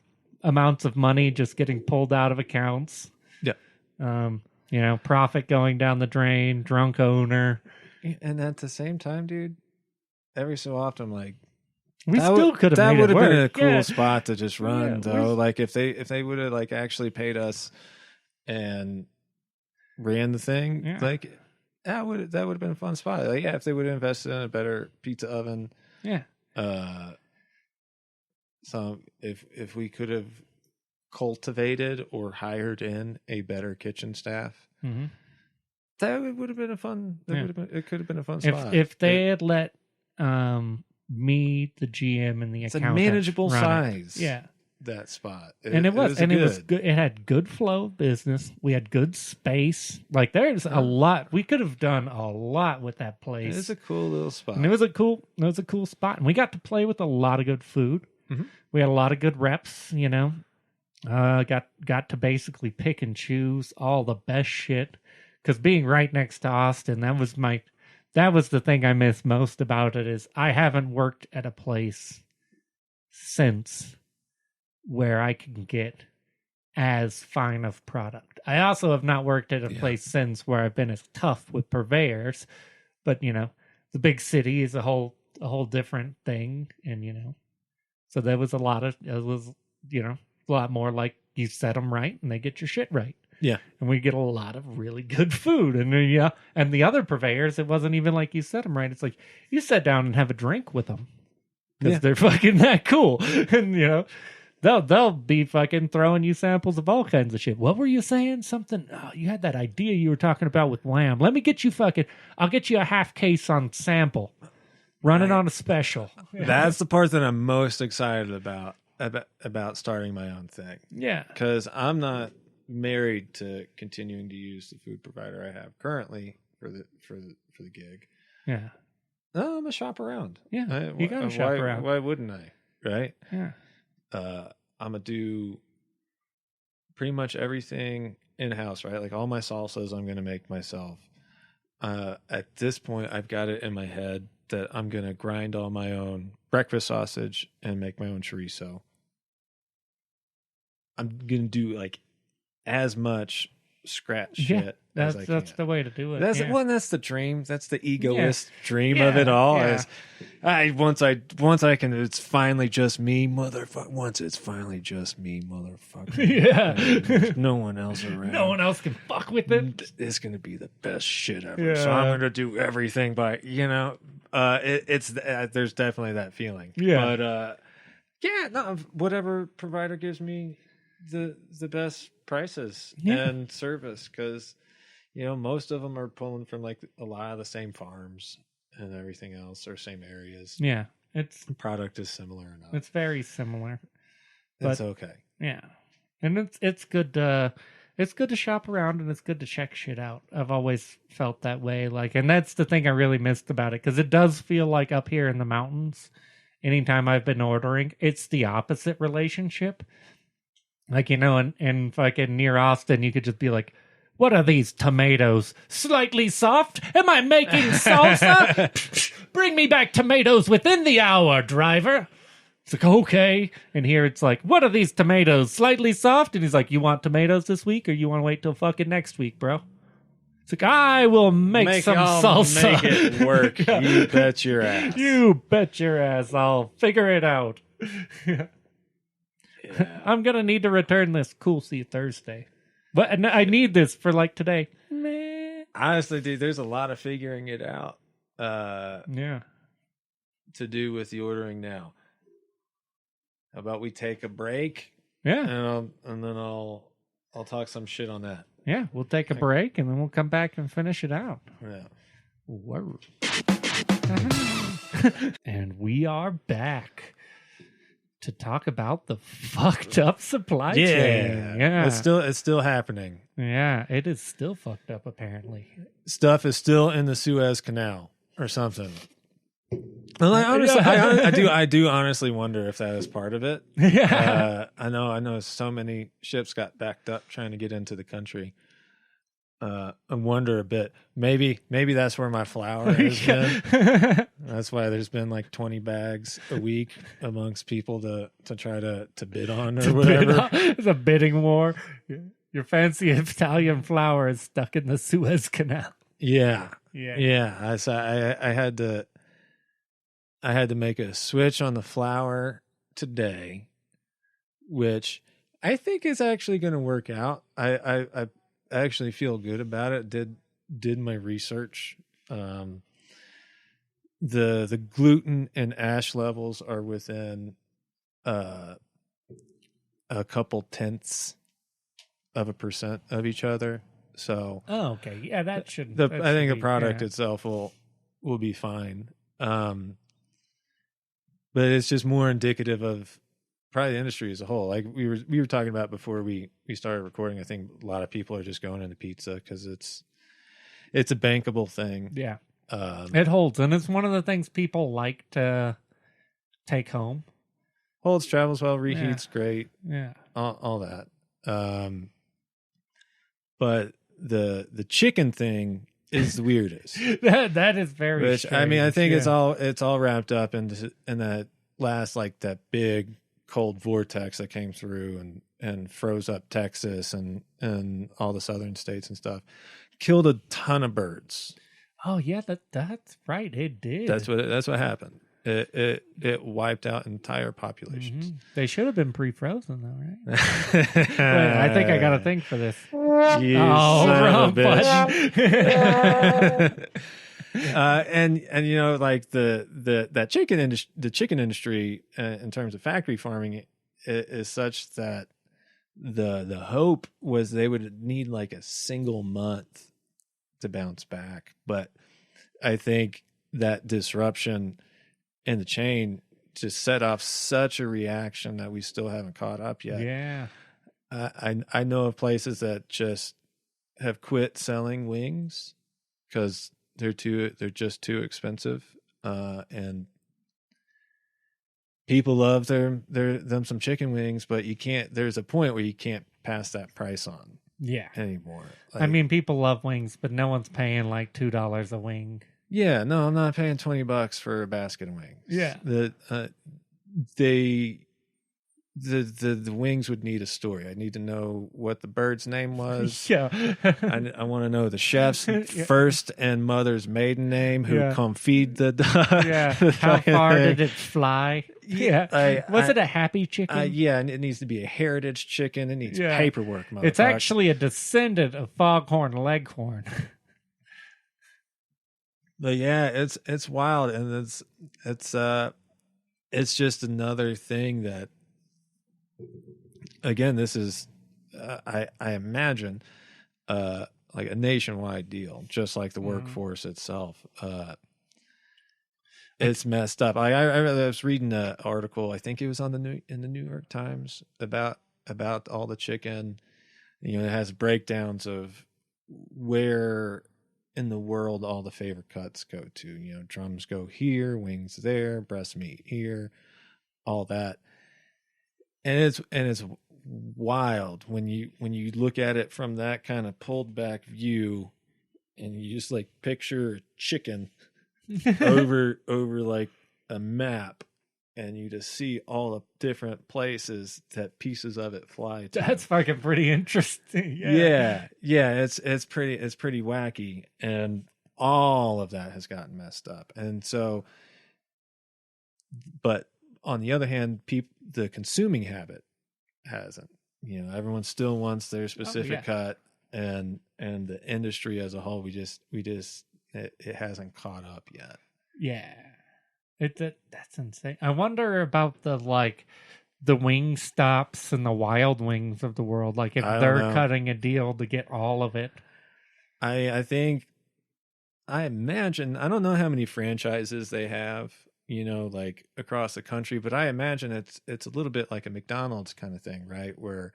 amounts of money just getting pulled out of accounts. Yeah. Profit going down the drain, drunk owner. And at the same time, dude, every so often, I'm like, we still could have made it work. That would have been a cool spot to just run, Yeah, though. Like if they would have like actually paid us and ran the thing, like that would have been a fun spot. Like if they would have invested in a better pizza oven, so if we could have cultivated or hired in a better kitchen staff, that would have been a fun. It could have been a fun spot if they had let. Me, the GM, and the accountant. It's a manageable size. Yeah, that spot, it was good. It had good flow of business. We had good space. Like there's a lot we could have done. A lot with that place. It's a cool little spot. And it was a cool spot, and we got to play with a lot of good food. Mm-hmm. We had a lot of good reps. Got to basically pick and choose all the best shit. Because being right next to Austin, that was the thing I miss most about it, is I haven't worked at a place since where I can get as fine of product. I also have not worked at a place since where I've been as tough with purveyors, but the big city is a whole different thing, and so there was a lot more like you set them right and they get your shit right. Yeah. And we get a lot of really good food. And and the other purveyors, it wasn't even like you set them right. It's like you sit down and have a drink with them because they're fucking that cool. And, they'll be fucking throwing you samples of all kinds of shit. What were you saying? Something, you had that idea you were talking about with lamb. Let me get you I'll get you a half case on sample. Run it on a special. That's the part that I'm most excited about starting my own thing. Yeah. Because I'm not married to continuing to use the food provider I have currently for the gig. Yeah. No, I'm gonna shop around. Yeah. You gotta shop around. Why wouldn't I? Right? Yeah. I'm gonna do pretty much everything in house, right? Like all my salsas I'm gonna make myself. At this point I've got it in my head that I'm gonna grind all my own breakfast sausage and make my own chorizo. I'm gonna do like as much scratch Yeah, shit. that's the way to do it. That's yeah. well, that's the dream. That's the egoist dream of it all. Yeah. Is once I can, it's finally just me, motherfucker. Once it's finally just me, motherfucker. Yeah. No one else around. No one else can fuck with it. It's gonna be the best shit ever. Yeah. So I'm gonna do everything by there's definitely that feeling. Yeah. But whatever provider gives me the best prices and service, because most of them are pulling from like a lot of the same farms and everything else, or same areas. Yeah, The product is similar enough. it's very similar. It's okay. Yeah, and it's good to shop around, and it's good to check shit out. I've always felt that way. Like, and that's the thing I really missed about it, because it does feel like up here in the mountains, anytime I've been ordering, it's the opposite relationship. Like, in fucking near Austin, you could just be like, what are these tomatoes? Slightly soft? Am I making salsa? Bring me back tomatoes within the hour, driver. It's like, okay. And here it's like, what are these tomatoes? Slightly soft? And he's like, you want tomatoes this week, or you want to wait till fucking next week, bro? It's like, I will make some salsa. Make it work. Yeah. You bet your ass. You bet your ass. I'll figure it out. Yeah. I'm going to need to return this. Cool. See you Thursday. But I need this for like today. Honestly, dude, there's a lot of figuring it out. Yeah. To do with the ordering now. How about we take a break? Yeah. And then I'll talk some shit on that. Yeah, we'll take a break and then we'll come back and finish it out. Yeah. Word. And we are back to talk about the fucked up supply chain. Yeah. It's still happening. Yeah, it is still fucked up apparently. Stuff is still in the Suez Canal or something. Well, I do honestly wonder if that is part of it. Yeah. I know so many ships got backed up trying to get into the country. I wonder a bit. Maybe that's where my flour has been. That's why there's been like 20 bags a week amongst people to try to bid on or whatever. It's a bidding war. Your fancy Italian flour is stuck in the Suez Canal. Yeah. Yeah. I had to make a switch on the flour today, which I think is actually going to work out. I actually feel good about it. Did my research. The gluten and ash levels are within a couple tenths of a percent of each other. So okay, yeah, that should. I think the product itself will be fine. But it's just more indicative of probably the industry as a whole. Like we were talking about before we started recording. I think a lot of people are just going into pizza because it's a bankable thing. Yeah, it holds, and it's one of the things people like to take home. Holds, travels well, reheats great. Yeah, all that. But the chicken thing is the weirdest. that is very strange. I mean, I think it's all wrapped up in that last, like, that big cold vortex that came through and froze up Texas and all the southern states and stuff. Killed a ton of birds. Oh yeah, that's right. It did. That's what happened. It wiped out entire populations. Mm-hmm. They should have been pre-frozen though, right? Wait, I think I got a thing for this. Wrong button. And like the chicken industry in terms of factory farming is such that the hope was they would need like a single month to bounce back, but I think that disruption in the chain just set off such a reaction that we still haven't caught up yet. Yeah. I know of places that just have quit selling wings because they're just too expensive. And people love them some chicken wings, but there's a point where you can't pass that price on. Yeah. Anymore. I mean, people love wings, but no one's paying like $2 a wing. Yeah, no, I'm not paying $20 for a basket of wings. Yeah. the wings would need a story. I need to know what the bird's name was. Yeah. I want to know the chef's first and mother's maiden name, who come feed the dog. Yeah. How far did it fly? Yeah. Was it a happy chicken? Yeah, and it needs to be a heritage chicken. It needs paperwork, motherfucker. It's actually a descendant of Foghorn Leghorn. But yeah, it's wild, and it's just another thing that, again, this is I imagine like a nationwide deal, just like the workforce itself. It's messed up. I was reading an article, I think it was on in the New York Times, about all the chicken. It has breakdowns of where in the world all the favorite cuts go to. Drums go here, wings there, breast meat here, all that. And it's wild when you look at it from that kind of pulled back view, and you just like picture a chicken over like a map, and you just see all the different places that pieces of it fly to. That's fucking pretty interesting. Yeah. It's pretty wacky, and all of that has gotten messed up. And so, but on the other hand, the consuming habit hasn't. Everyone still wants their specific cut, and the industry as a whole, it hasn't caught up yet. Yeah. That's insane. I wonder about the wing stops and the Wild Wings of the world, like if they're cutting a deal to get all of it. I imagine, I don't know how many franchises they have, like across the country, but I imagine it's a little bit like a McDonald's kind of thing, right? Where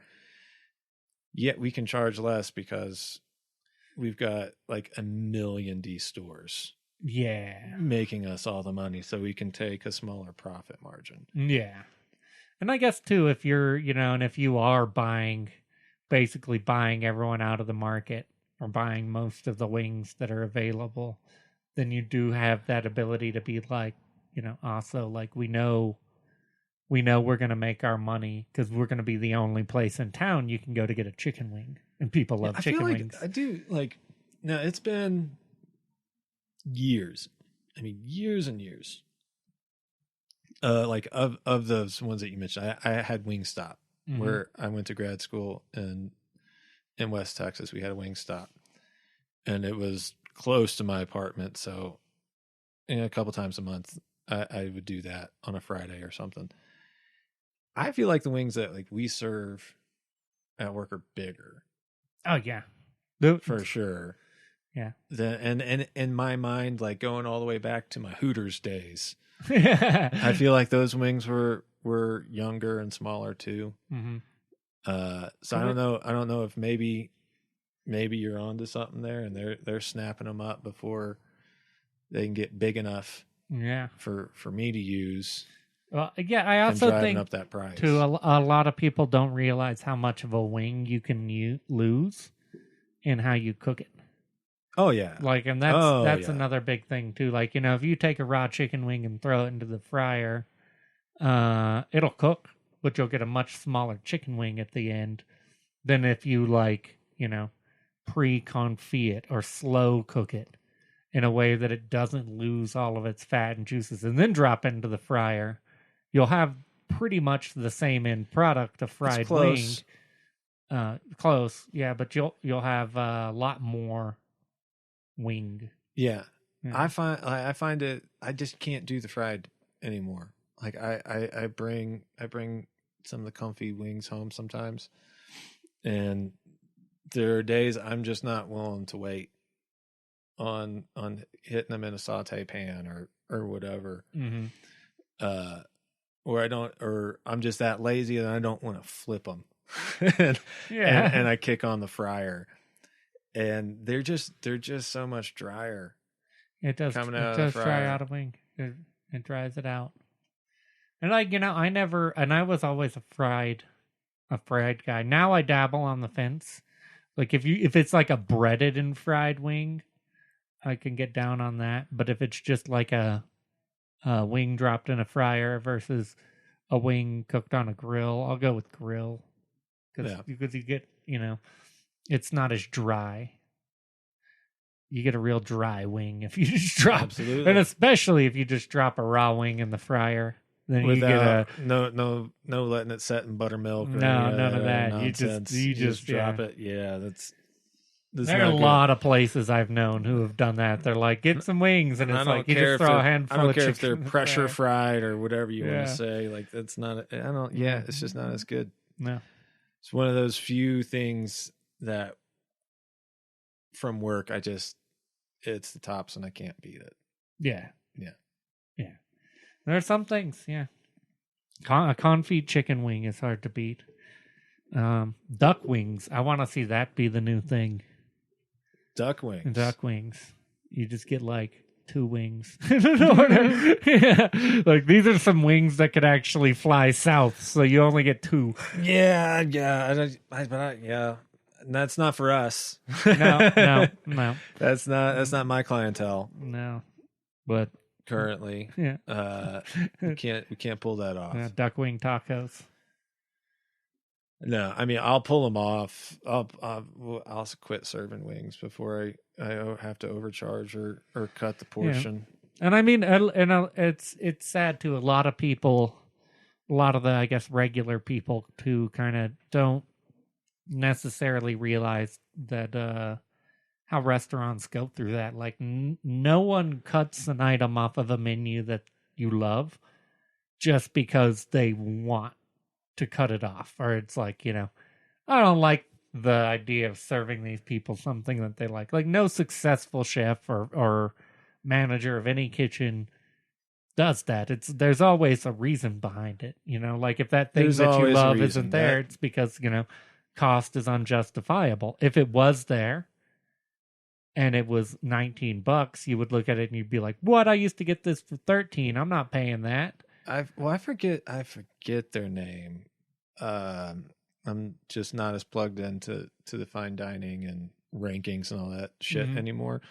we can charge less because we've got like a million D stores. Yeah. Making us all the money so we can take a smaller profit margin. Yeah. And I guess too, if you're, and if you are basically buying everyone out of the market, or buying most of the wings that are available, then you do have that ability to be like, also like we know we're going to make our money because we're going to be the only place in town you can go to get a chicken wing, and people love chicken wings. I do like, now it's been years. I mean, years and years. Like of those ones that you mentioned, I had Wingstop, where I went to grad school in West Texas. We had a Wingstop, and it was close to my apartment. So, a couple times a month, I would do that on a Friday or something. I feel like the wings that like we serve at work are bigger. Oh yeah, for sure. Yeah. And in my mind, like going all the way back to my Hooters days, I feel like those wings were younger and smaller too. Mm-hmm. So I don't know if maybe you're onto something there, and they're snapping them up before they can get big enough. Yeah. For me to use. Well, yeah, I also think up that price. Too, a lot of people don't realize how much of a wing you can lose in how you cook it. Oh yeah. Like, and that's another big thing too. Like, if you take a raw chicken wing and throw it into the fryer, it'll cook, but you'll get a much smaller chicken wing at the end than if you pre-confit it or slow cook it in a way that it doesn't lose all of its fat and juices and then drop into the fryer. You'll have pretty much the same end product of fried wing. Close, yeah, but you'll have a lot more wing. Yeah. I find it, I just can't do the fried anymore. Like I bring some of the comfy wings home sometimes, and there are days I'm just not willing to wait on hitting them in a saute pan or whatever. Mm-hmm. Or I'm just that lazy and I don't want to flip them. and I kick on the fryer, and they're just so much drier. It does dry out a wing. It dries it out. And I was always a fried guy. Now I dabble on the fence. Like if it's like a breaded and fried wing, I can get down on that. But if it's just like a wing dropped in a fryer versus a wing cooked on a grill, I'll go with grill because you get, it's not as dry. You get a real dry wing if you just drop, Absolutely. and especially if you just drop a raw wing in the fryer. Then you get a no letting it set in buttermilk. None of that. Nonsense. You just drop it. Yeah, there are a lot of places I've known who have done that. They're like, get some wings, and it's like you just throw a handful. I don't of care chicken if they're pressure fried or whatever you want to say. Like that's not. I don't. Yeah, it's just not as good. No, it's one of those few things that from work it's the tops and I can't beat it. Yeah. Yeah. There are some things. Yeah. A confit chicken wing is hard to beat. Duck wings. I want to see that be the new thing. Duck wings. Duck wings. You just get like 2 wings. Yeah. Like these are some wings that could actually fly south, so you only get 2. Yeah. Yeah. That's not for us. No. That's not my clientele. No. But currently, yeah. we can't pull that off. Duck wing tacos. No, I mean I'll pull them off. I'll quit serving wings before I have to overcharge or cut the portion. Yeah. And I mean, it's sad to a lot of people, a lot of the I guess regular people who kind of don't necessarily realize that how restaurants go through that. Like no one cuts an item off of a menu that you love just because they want to cut it off, or it's like, I don't like the idea of serving these people something that they like. Like no successful chef or manager of any kitchen does that. There's always a reason behind it, like if that thing that you love isn't there, it's because, cost is unjustifiable. If it was there and it was $19, you would look at it and you'd be like, what? I used to get this for $13. I'm not paying that. I forget their name. I'm just not as plugged into the fine dining and rankings and all that shit anymore.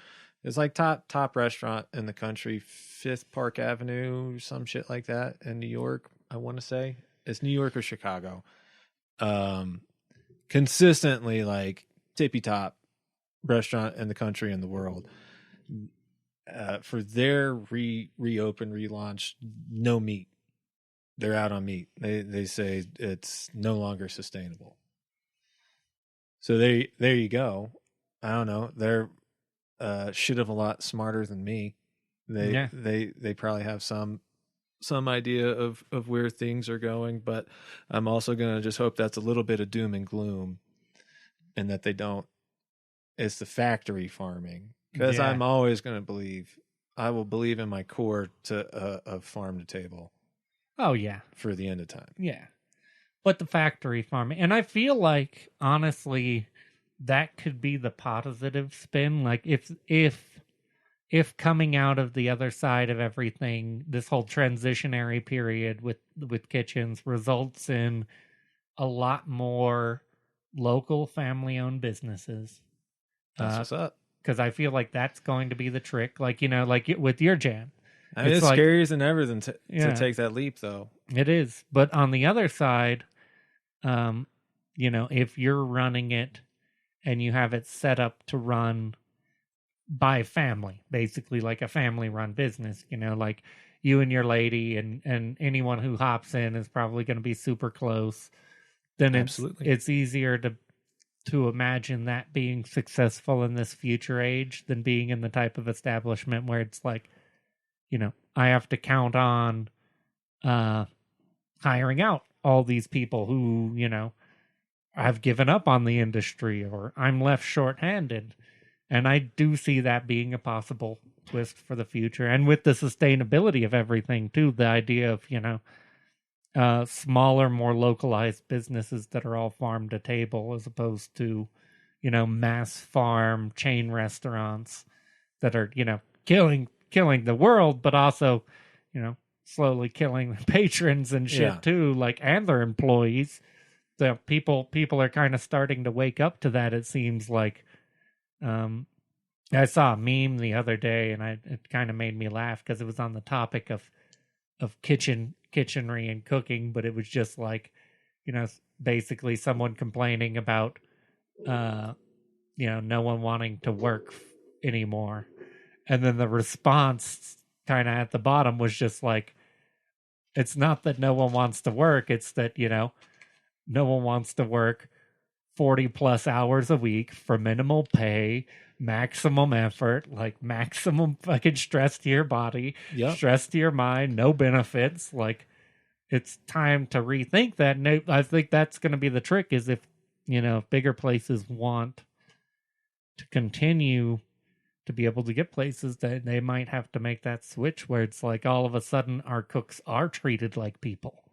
It's like top restaurant in the country, 5th Park Avenue, some shit like that in New York. I want to say it's New York or Chicago. Consistently like tippy top restaurant in the country and the world. For their relaunch, no meat. They're out on meat. They say it's no longer sustainable. So there you go. I don't know. They're shit of a lot smarter than me. They probably have some idea of where things are going, but I'm also gonna just hope that's a little bit of doom and gloom, and that they don't. It's the factory farming. Because I'm always going to believe in my core to farm to table. Oh, yeah. For the end of time. Yeah. But the factory farming. And I feel like, honestly, that could be the positive spin. Like, if coming out of the other side of everything, this whole transitionary period with kitchens results in a lot more local family-owned businesses. That's what's up. Because I feel like that's going to be the trick. Like, like with your jam. I mean, it's like, scarier than ever to take that leap, though. It is. But on the other side, if you're running it and you have it set up to run by family, basically like a family-run business, like you and your lady and anyone who hops in is probably going to be super close, then it's easier to imagine that being successful in this future age than being in the type of establishment where it's like, I have to count on hiring out all these people who, have given up on the industry, or I'm left shorthanded. And I do see that being a possible twist for the future. And with the sustainability of everything too, the idea of, smaller, more localized businesses that are all farm to table, as opposed to, mass farm chain restaurants that are, killing the world, but also, slowly killing the patrons and shit too, like, and their employees. The people are kind of starting to wake up to that. It seems like, I saw a meme the other day and it kind of made me laugh because it was on the topic of kitchen kitchenry and cooking, but it was just like, basically someone complaining about, no one wanting to work anymore. And then the response kind of at the bottom was just like, it's not that no one wants to work. It's that, no one wants to work 40 plus hours a week for minimal pay, maximum effort, like maximum fucking stress to your body, stress to your mind, no benefits. Like, it's time to rethink that. And I think that's going to be the trick, is if, bigger places want to continue to be able to get places, that they might have to make that switch where it's like all of a sudden our cooks are treated like people.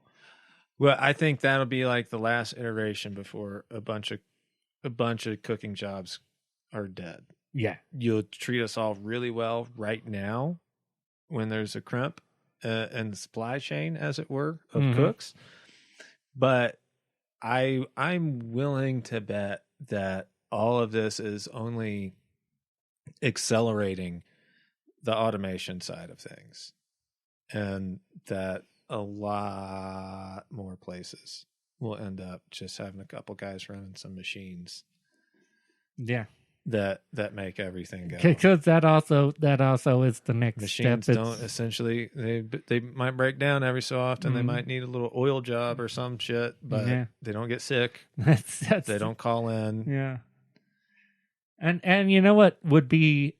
Well, I think that'll be like the last iteration before a bunch of cooking jobs are dead. Yeah. You'll treat us all really well right now when there's a crimp in the supply chain, as it were, of cooks. But I'm willing to bet that all of this is only accelerating the automation side of things, and that a lot more places will end up just having a couple guys running some machines. Yeah. That make everything go. Because that also is the next machines step. Don't essentially, they might break down every so often. They might need a little oil job or some shit, but they don't get sick. They don't call in. Yeah. And you know what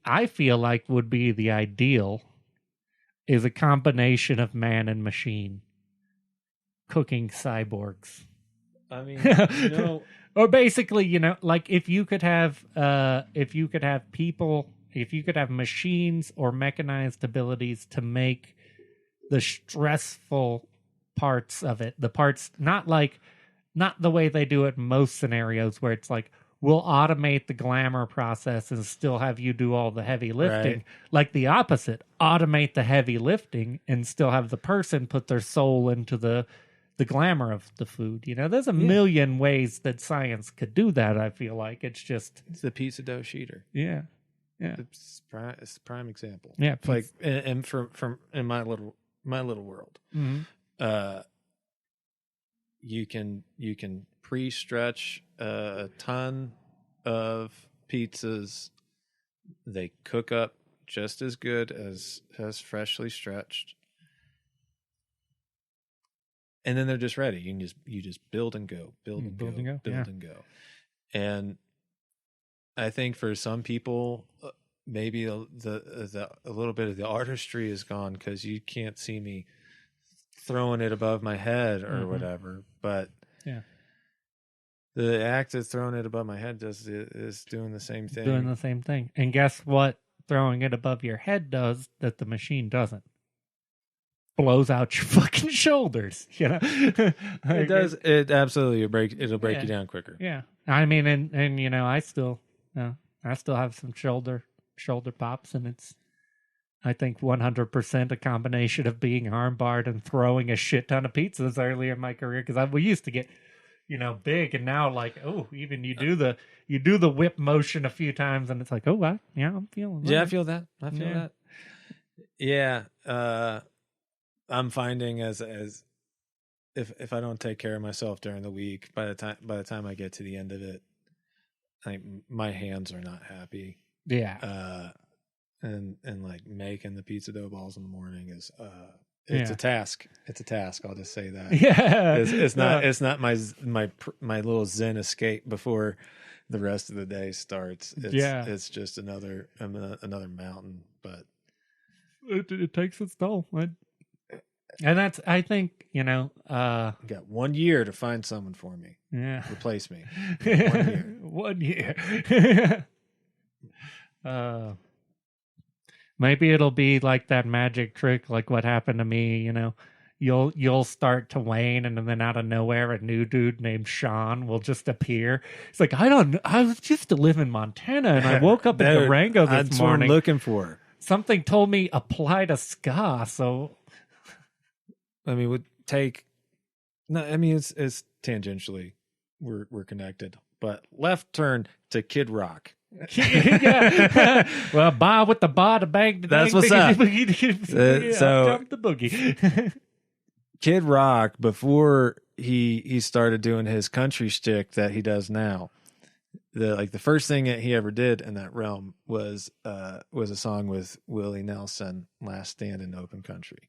I feel like would be the ideal is a combination of man and machine cooking cyborgs. I mean, or basically, like if you could have machines or mechanized abilities to make the stressful parts of it, the parts not the way they do it in most scenarios where it's like, we'll automate the glamour process and still have you do all the heavy lifting. Right. Like the opposite, automate the heavy lifting and still have the person put their soul into the glamour of the food. There's a million ways that science could do that. I feel like it's the pizza dough sheeter. Yeah. It's a prime example. Yeah. It's like, and from in my little world, you can pre-stretch a ton of pizzas. They cook up just as good as freshly stretched, and then they're just ready. You just build and go, build and go. And I think for some people, maybe a little bit of the artistry is gone because you can't see me throwing it above my head or whatever. But the act of throwing it above my head is doing the same thing. Doing the same thing. And guess what throwing it above your head does that the machine doesn't? Blows out your fucking shoulders. It does. It absolutely it'll break you down quicker. Yeah. I mean, and I still have some shoulder pops, and it's, I think, 100% a combination of being armbarred and throwing a shit ton of pizzas earlier in my career, because we used to get big, and now even you do the whip motion a few times, and it's like, I'm feeling that. Yeah, I feel that. That. Yeah. I'm finding as if I don't take care of myself during the week, by the time I get to the end of it, my hands are not happy. Yeah. And like making the pizza dough balls in the morning is it's a task. It's a task. I'll just say that. Yeah. It's not my little zen escape before the rest of the day starts. It's just another mountain, but it takes its toll. And that's, I think, you got 1 year to find someone for me. Yeah. Replace me. 1 year. Maybe it'll be like that magic trick, like what happened to me. You'll start to wane, and then out of nowhere, a new dude named Shaun will just appear. It's like, I used to live in Montana, and I woke up in Durango this morning. That's what I'm looking for. Something told me apply to ska, so. It's tangentially we're connected, but left turn to Kid Rock. Yeah. Well, ba with the ba to bang. That's what's up. So jump the boogie. Kid Rock, before he started doing his country shtick that he does now, the first thing that he ever did in that realm was a song with Willie Nelson, "Last Stand in Open Country,"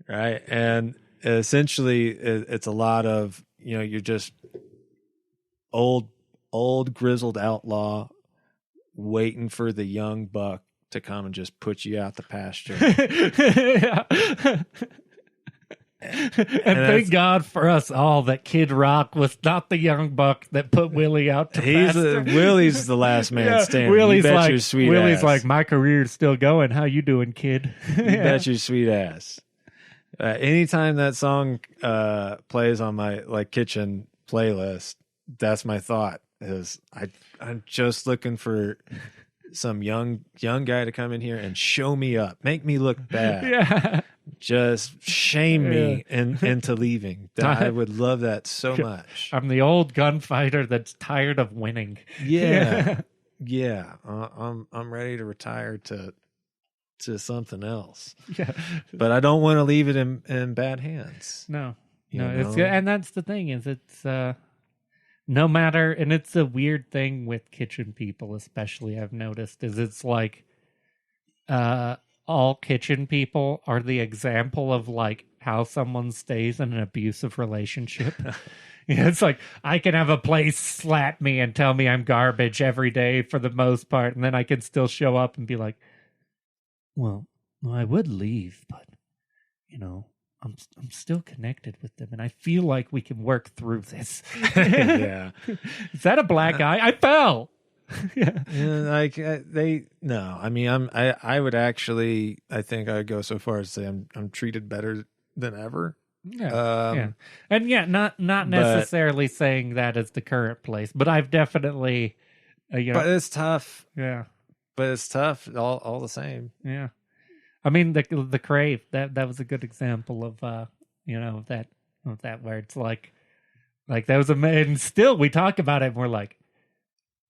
right? And essentially, it's a lot of, you're just old grizzled outlaw waiting for the young buck to come and just put you out the pasture. And thank God for us all that Kid Rock was not the young buck that put Willie out to pasture. Willie's the last man standing. Willie's you bet like, your sweet Willie's ass. like, my career's still going. How you doing, kid? You bet your sweet ass. Anytime that song plays on my kitchen playlist, that's my thought. Is I'm just looking for some young guy to come in here and show me up, make me look bad. Yeah. Just shame me into leaving. I would love that so much. I'm the old gunfighter that's tired of winning. Yeah. Yeah. I'm ready to retire to something else. Yeah. But I don't want to leave it in bad hands. No. You No, know? and that's the thing, is it's no matter, and it's a weird thing with kitchen people, especially, I've noticed, is it's like all kitchen people are the example of like how someone stays in an abusive relationship. It's like, I can have a place slap me and tell me I'm garbage every day for the most part, and then I can still show up and be like, well, I would leave, but I'm still connected with them, and I feel like we can work through this. Yeah. Is that a black eye? I fell. Yeah. No. I mean, I would actually, I think I would go so far as to say I'm treated better than ever. Yeah. Yeah. And yeah, not necessarily saying that is the current place, but I've definitely, But it's tough. Yeah. But it's tough all the same. Yeah. I mean, the Crave, that was a good example of that where it's like that was amazing. Still, we talk about it and we're like,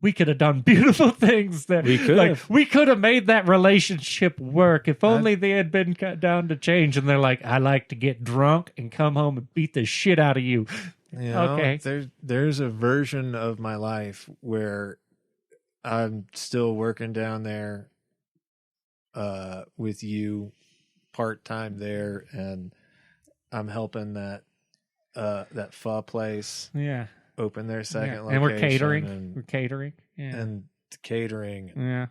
we could have done beautiful things there. We could have made that relationship work if only they had been cut down to change. And they're like, I like to get drunk and come home and beat the shit out of you. Okay. There's a version of my life where I'm still working down there with you part-time there, and I'm helping that pho place open their second location. And we're catering. Yeah. And catering. Yeah.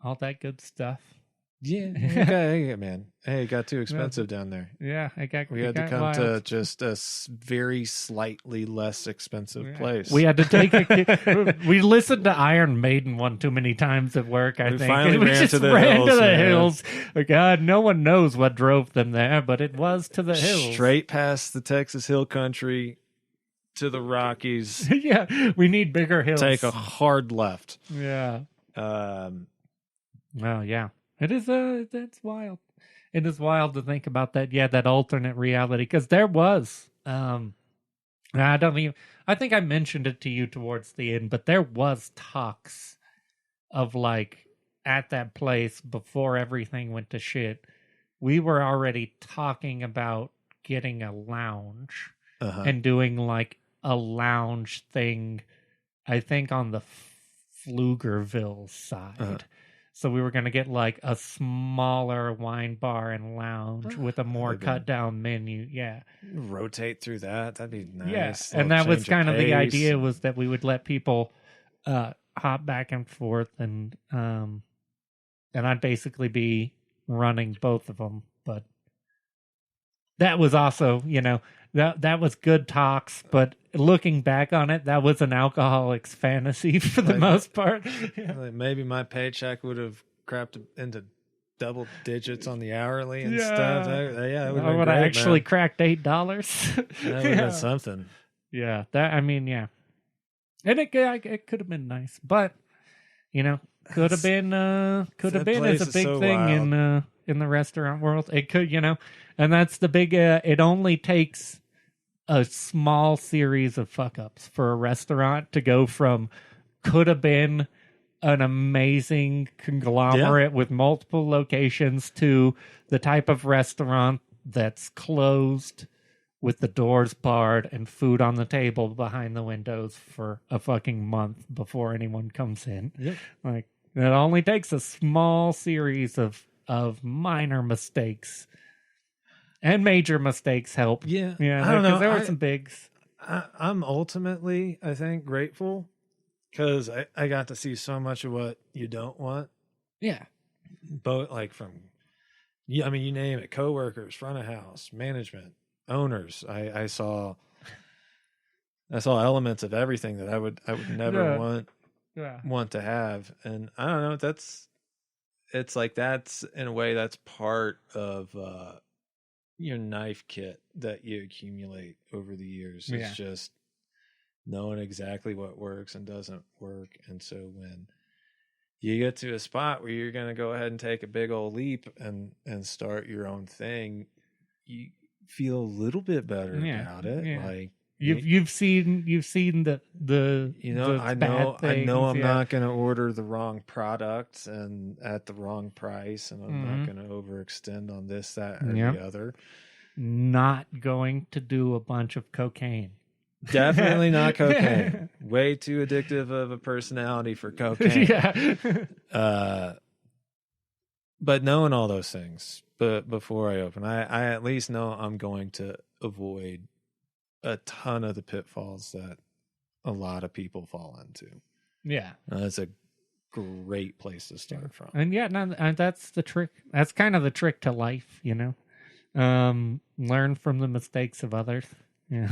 All that good stuff. Yeah. Okay, man. Hey, it got too expensive down there. Yeah. We had to come to just a very slightly less expensive place. We had to take we listened to Iron Maiden one too many times at work, I think. Finally we ran just to the ran hills, to the man. hills. God, no one knows what drove them there, but it was to the hills. Straight past the Texas Hill Country to the Rockies. Yeah, we need bigger hills. Take a hard left. Yeah. Well, yeah. It is that's wild. It is wild to think about that. Yeah, that alternate reality, because there was I think I mentioned it to you towards the end, but there was talks of like at that place before everything went to shit. We were already talking about getting a lounge and doing like a lounge thing, I think on the Pflugerville side. So we were going to get like a smaller wine bar and lounge with a more cut down menu. Yeah. Rotate through that. That'd be nice. Yeah. And that was kind of the idea, was that we would let people hop back and forth, and I'd basically be running both of them. But that was also, that was good talks, but looking back on it, that was an alcoholic's fantasy for the most part. Like maybe my paycheck would have crapped into double digits on the hourly and stuff. That would have I actually cracked $8. That would have been something. Yeah, and it could have been nice, but could have been as a big thing in the restaurant world. It could, and that's the big. It only takes a small series of fuck ups for a restaurant to go from could have been an amazing conglomerate with multiple locations to the type of restaurant that's closed with the doors barred and food on the table behind the windows for a fucking month before anyone comes in. Yep. Like, it only takes a small series of minor mistakes, and major mistakes help. Yeah. Yeah, I don't know. There were some bigs. I'm ultimately, I think, grateful because I got to see so much of what you don't want. Yeah. Both like from, I mean, you name it, coworkers, front of house, management, owners. I saw elements of everything that I would never want to have. And I don't know, it's like that's in a way that's part of your knife kit that you accumulate over the years. It's just knowing exactly what works and doesn't work. And so when you get to a spot where you're going to go ahead and take a big old leap and start your own thing, you feel a little bit better about it. Yeah. Like you've seen the I know I'm not going to order the wrong product and at the wrong price, and I'm not going to overextend on this, that, or the other. Not going to do a bunch of cocaine. Definitely not cocaine. Way too addictive of a personality for cocaine. But knowing all those things, but before I open, I at least know I'm going to avoid a ton of the pitfalls that a lot of people fall into. Yeah. That's a great place to start from. And that's the trick. That's kind of the trick to life, learn from the mistakes of others. Yeah.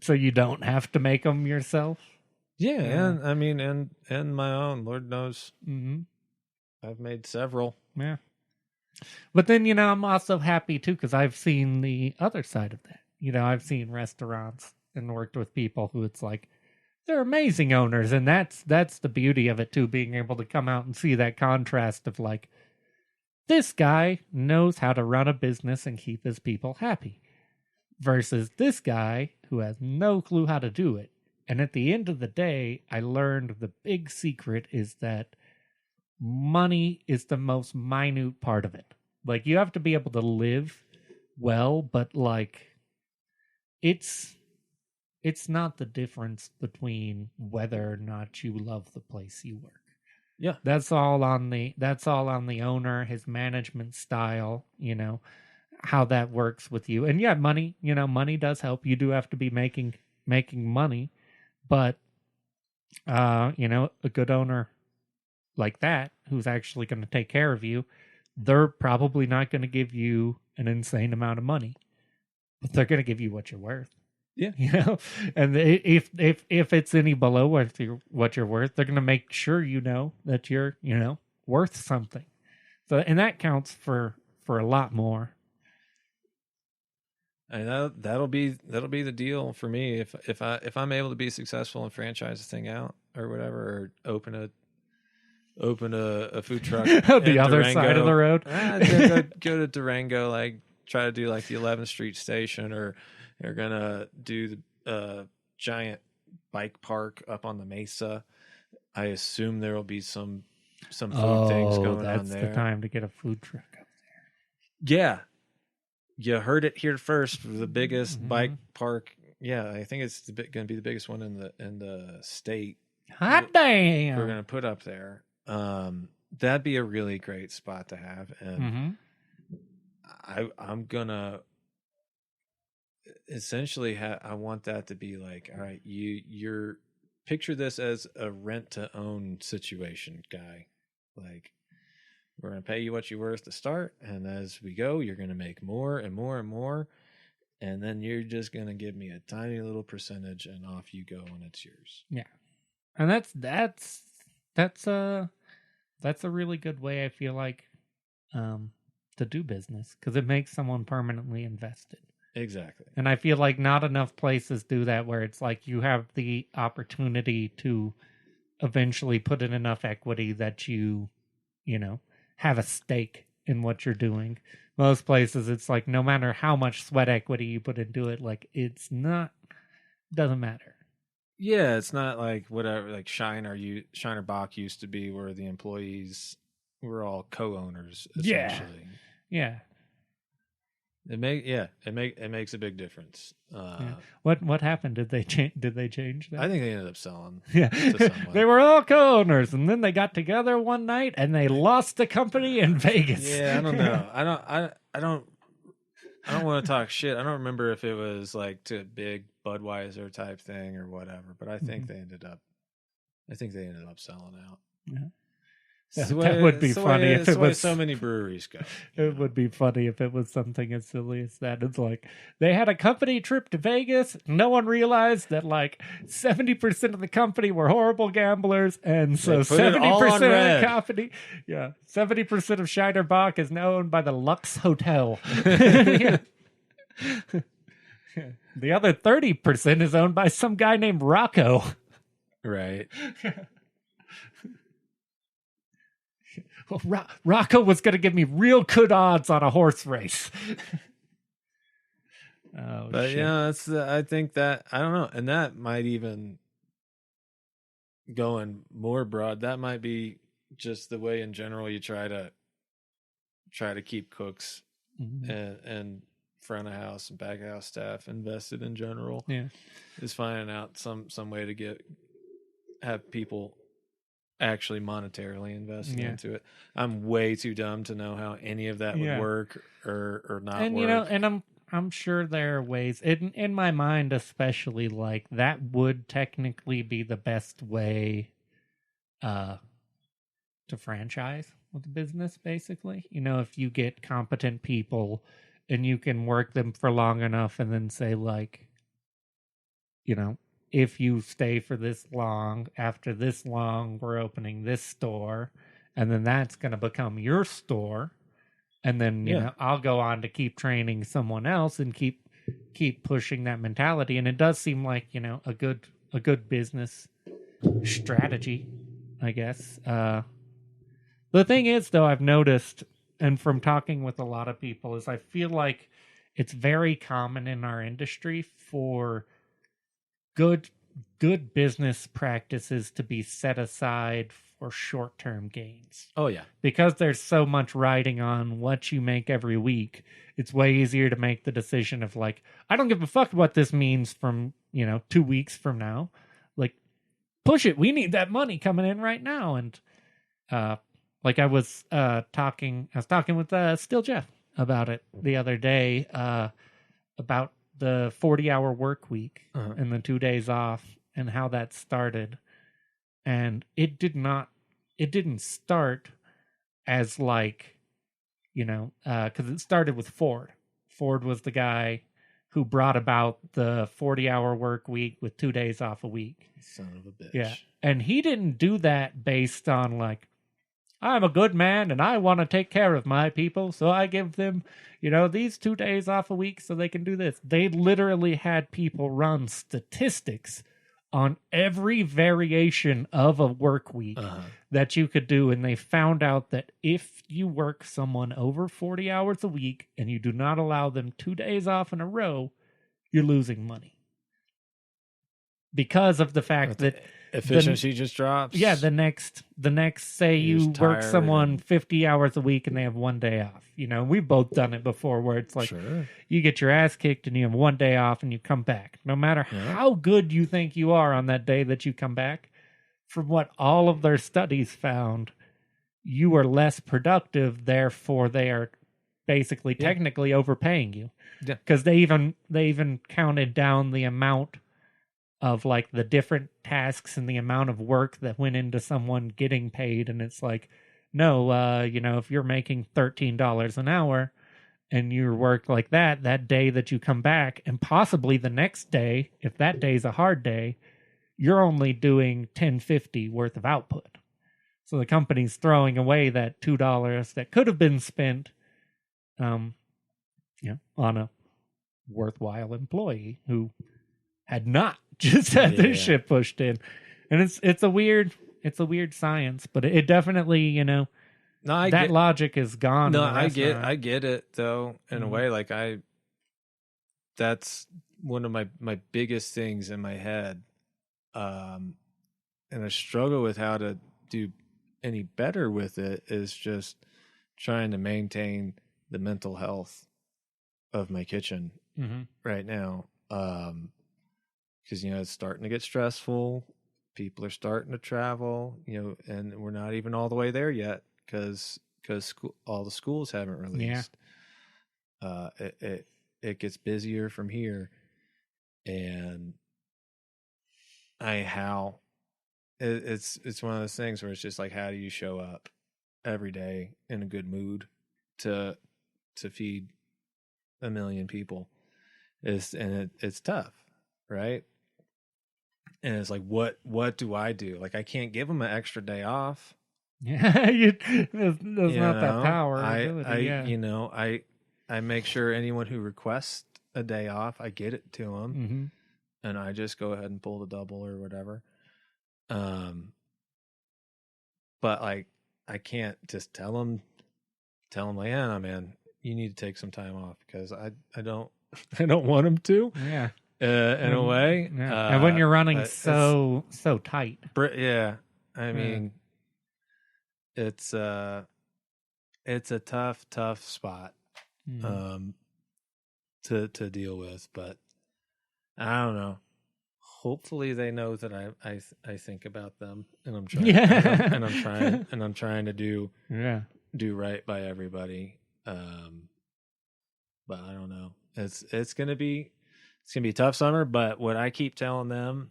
So you don't have to make them yourself. Yeah. And I mean, and my own, Lord knows. I've made several. Yeah. But then, I'm also happy too, because I've seen the other side of that. I've seen restaurants and worked with people who it's like, they're amazing owners. And that's the beauty of it too, being able to come out and see that contrast of like, this guy knows how to run a business and keep his people happy versus this guy who has no clue how to do it. And at the end of the day, I learned the big secret is that money is the most minute part of it. Like, you have to be able to live well, but like, it's not the difference between whether or not you love the place you work. Yeah. That's all on the owner, his management style, how that works with you. And money, money does help. You do have to be making money, but a good owner like that, who's actually going to take care of you, they're probably not going to give you an insane amount of money, but they're going to give you what you're worth. Yeah. And if it's any below what you're worth, they're going to make sure that you're, worth something. So, and that counts for a lot more. And that'll be the deal for me if I'm able to be successful and franchise the thing out or whatever, or open a food truck the other Durango, side of the road. Go to Durango, like try to do like the 11th Street station, or they're gonna do the giant bike park up on the Mesa. I assume there will be some food things going on there. That's the time to get a food truck up there. Yeah. You heard it here first. The biggest bike park. Yeah, I think it's going to be the biggest one in the state. Hot damn! We're going to put up there. That'd be a really great spot to have, and I'm gonna essentially I want that to be like, all right, you're picture this as a rent to own situation, guy. Like, we're going to pay you what you're worth to start, and as we go, you're going to make more and more and more, and then you're just going to give me a tiny little percentage, and off you go, and it's yours. Yeah, and that's a really good way, I feel like, to do business, because it makes someone permanently invested. Exactly. And I feel like not enough places do that, where it's like you have the opportunity to eventually put in enough equity that you have a stake in what you're doing. Most places, it's like no matter how much sweat equity you put into it, like doesn't matter. Yeah, it's not like whatever, like Shiner Bach used to be, where the employees were all co-owners, essentially. Yeah. It makes a big difference. What happened? Did they change? That? I think they ended up selling. Yeah, to someone. They were all co-owners, and then they got together one night and they lost the company in Vegas. Yeah, I don't know. I don't want to talk shit. I don't remember if it was like to big Budweiser type thing or whatever, but I think they ended up selling out. Yeah. That would be funny if it was so many breweries go. It would be funny if it was something as silly as that. It's like they had a company trip to Vegas. No one realized that like 70% of the company were horrible gamblers, and so 70% of the company, 70% of Shiner Bock is now owned by the Lux Hotel. The other 30% is owned by some guy named Rocco. Right. Well, Rocco was going to give me real good odds on a horse race. But shit. yeah, I think that, I don't know, and that might even, going more broad, that might be just the way in general you try to keep cooks and front of house and back of house staff invested in general. Yeah, is finding out some way to have people actually monetarily investing into it. I'm way too dumb to know how any of that would work or not and work. And I'm sure there are ways in my mind, especially, like that would technically be the best way to franchise with a business, basically. If you get competent people and you can work them for long enough and then say, like, if you stay for this long, after this long, we're opening this store, and then that's going to become your store. And then, I'll go on to keep training someone else and keep pushing that mentality. And it does seem like, a good business strategy, I guess. The thing is, though, I've noticed, and from talking with a lot of people, is I feel like it's very common in our industry for good business practices to be set aside for short-term gains. Oh yeah, because there's so much riding on what you make every week. It's way easier to make the decision of like, I don't give a fuck what this means from 2 weeks from now. Like, push it. We need that money coming in right now. And like I was talking with Still Jeff about it the other day about the 40-hour work week and the 2 days off and how that started. And it didn't start as like, because it started with Ford. Ford was the guy who brought about the 40-hour work week with 2 days off a week. Son of a bitch. Yeah. And he didn't do that based on like, I'm a good man and I want to take care of my people, so I give them, these 2 days off a week so they can do this. They literally had people run statistics on every variation of a work week that you could do, and they found out that if you work someone over 40 hours a week and you do not allow them 2 days off in a row, you're losing money. Because of the fact that efficiency just drops. Yeah, the next say you work someone 50 hours a week and they have 1 day off. We've both done it before where it's like you get your ass kicked and you have 1 day off and you come back. No matter how good you think you are on that day that you come back, from what all of their studies found, you are less productive, therefore they are basically technically overpaying you. Yeah. Because they even counted down the amount of like the different tasks and the amount of work that went into someone getting paid. And it's like, no, if you're making $13 an hour and you work like that day that you come back, and possibly the next day, if that day's a hard day, you're only doing $10.50 worth of output. So the company's throwing away that $2 that could have been spent, on a worthwhile employee who had not just had their shit pushed in. And it's a weird science, but it definitely, logic is gone. No, I get it though, in a way. Like that's one of my biggest things in my head. And I struggle with how to do any better with it, is just trying to maintain the mental health of my kitchen right now. Because it's starting to get stressful. People are starting to travel, and we're not even all the way there yet because all the schools haven't released. It gets busier from here, and it's one of those things where it's just like, how do you show up every day in a good mood to feed 1 million people? It's tough, right? And it's like, what do I do? Like, I can't give them an extra day off. Yeah, there's not that power. I make sure anyone who requests a day off, I get it to them, and I just go ahead and pull the double or whatever. But like, I can't just tell them like, yeah, no, man, you need to take some time off, because I don't want them to. Yeah. In a way. Yeah. And when you're running so tight. Yeah. I mean, it's a tough spot to deal with, but I don't know. Hopefully they know that I think about them, and I'm trying and I'm trying to do right by everybody. But I don't know. It's gonna be a tough summer, but what I keep telling them,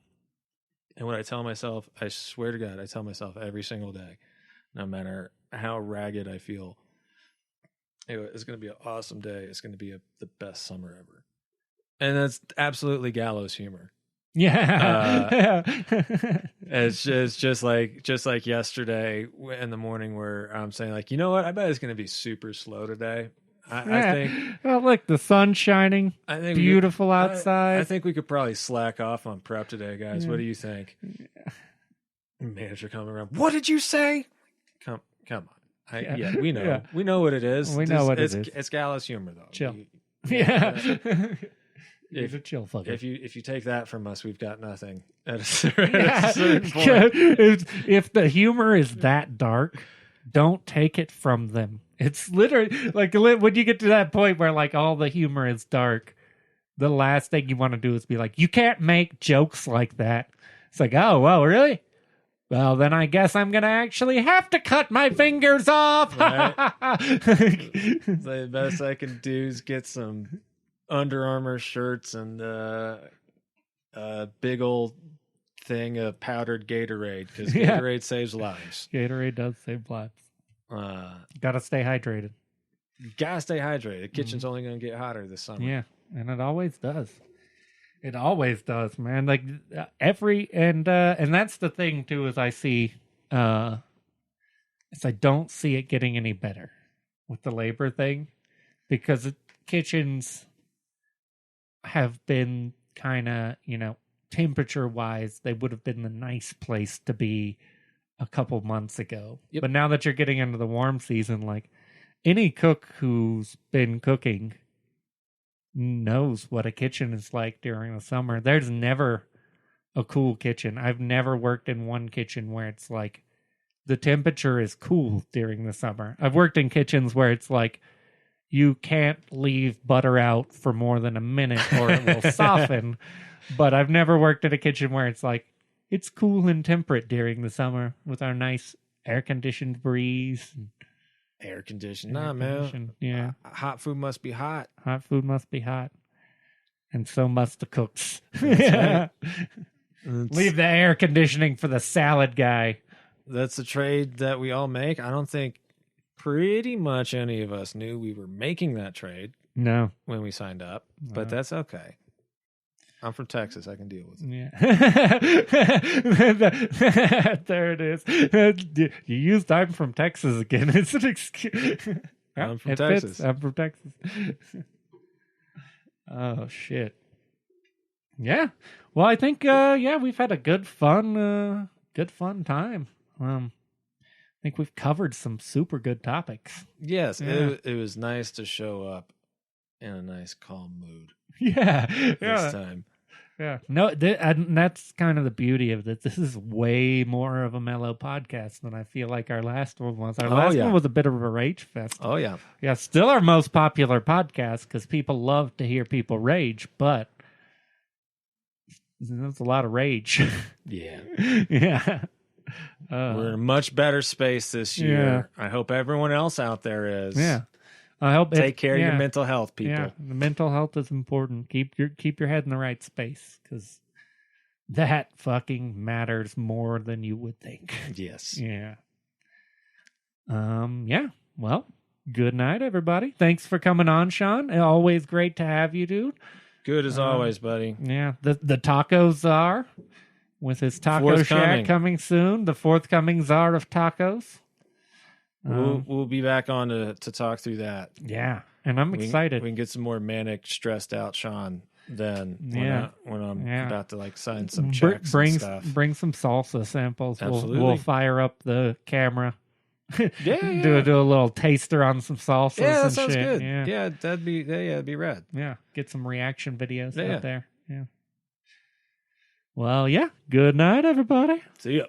and what I tell myself, I swear to God, I tell myself every single day, no matter how ragged I feel, it's going to be an awesome day. It's going to be the best summer ever. And that's absolutely gallows humor. Yeah. It's just like yesterday in the morning, where I'm saying, like, you know what? I bet it's going to be super slow today. I think. Well, look, the sun's shining. I think beautiful outside. I think we could probably slack off on prep today, guys. What do you think? Manager coming around. What did you say? Come on. We know. Yeah. We know what it is. We know what it is. It's gallows humor, though. Chill. He's a chill fucker. If you take that from us, we've got nothing at a certain point. If the humor is that dark, don't take it from them. It's literally like, when you get to that point where like all the humor is dark, the last thing you want to do is be like, you can't make jokes like that. It's like, oh, well, really? Well, then I guess I'm going to actually have to cut my fingers off. Right? The best I can do is get some Under Armour shirts and a big old thing of powdered Gatorade, because Gatorade saves lives. Gatorade does save lives. Gotta stay hydrated. Gotta stay hydrated. The kitchen's only going to get hotter this summer. Yeah, and it always does. It always does, man. Like and that's the thing too. Is I see, is I don't see it getting any better with the labor thing, because kitchens have been kind of, temperature wise, they would have been the nice place to be a couple months ago. Yep. But now that you're getting into the warm season, like, any cook who's been cooking knows what a kitchen is like during the summer. There's never a cool kitchen. I've never worked in one kitchen where it's like the temperature is cool during the summer. I've worked in kitchens where it's like you can't leave butter out for more than a minute or it will soften. But I've never worked in a kitchen where it's like it's cool and temperate during the summer with our nice air-conditioned breeze. Air conditioned. Nah, man. Yeah. Hot food must be hot. Hot food must be hot. And so must the cooks. Right. Leave the air conditioning for the salad guy. That's a trade that we all make. I don't think pretty much any of us knew we were making that trade. No. When we signed up. But that's okay. I'm from Texas. I can deal with it. Yeah. There it is. You used "I'm from Texas" again. It's an excuse. I'm from Texas. Fits. I'm from Texas. Oh, shit. Yeah. Well, I think, we've had a good fun time. I think we've covered some super good topics. Yes. Yeah. It was nice to show up in a nice, calm mood. Yeah. This time. Yeah. No, and that's kind of the beauty of this. This is way more of a mellow podcast than I feel like our last one was. Our last one was a bit of a rage fest. Oh, yeah. Yeah, still our most popular podcast because people love to hear people rage, but there's a lot of rage. Yeah. Yeah. We're in a much better space this year. I hope everyone else out there is. Yeah. I hope take care of your mental health, people. Yeah, the mental health is important. Keep your head in the right space because that fucking matters more than you would think. Yes. Yeah. Yeah. Well, good night, everybody. Thanks for coming on, Shaun. Always great to have you, dude. Good as always, buddy. Yeah. The Taco Tsar with his taco shack coming soon. The forthcoming czar of tacos. We'll be back on to talk through that. Yeah, and I'm excited. We can get some more manic, stressed out Shaun then when I'm about to like sign some checks and stuff. Bring some salsa samples. Absolutely. We'll fire up the camera. Yeah. do a little taster on some salsas. Yeah, that and sounds shit. good. Yeah, that'd be rad. Yeah, get some reaction videos out there. Yeah. Well, good night, everybody. See ya.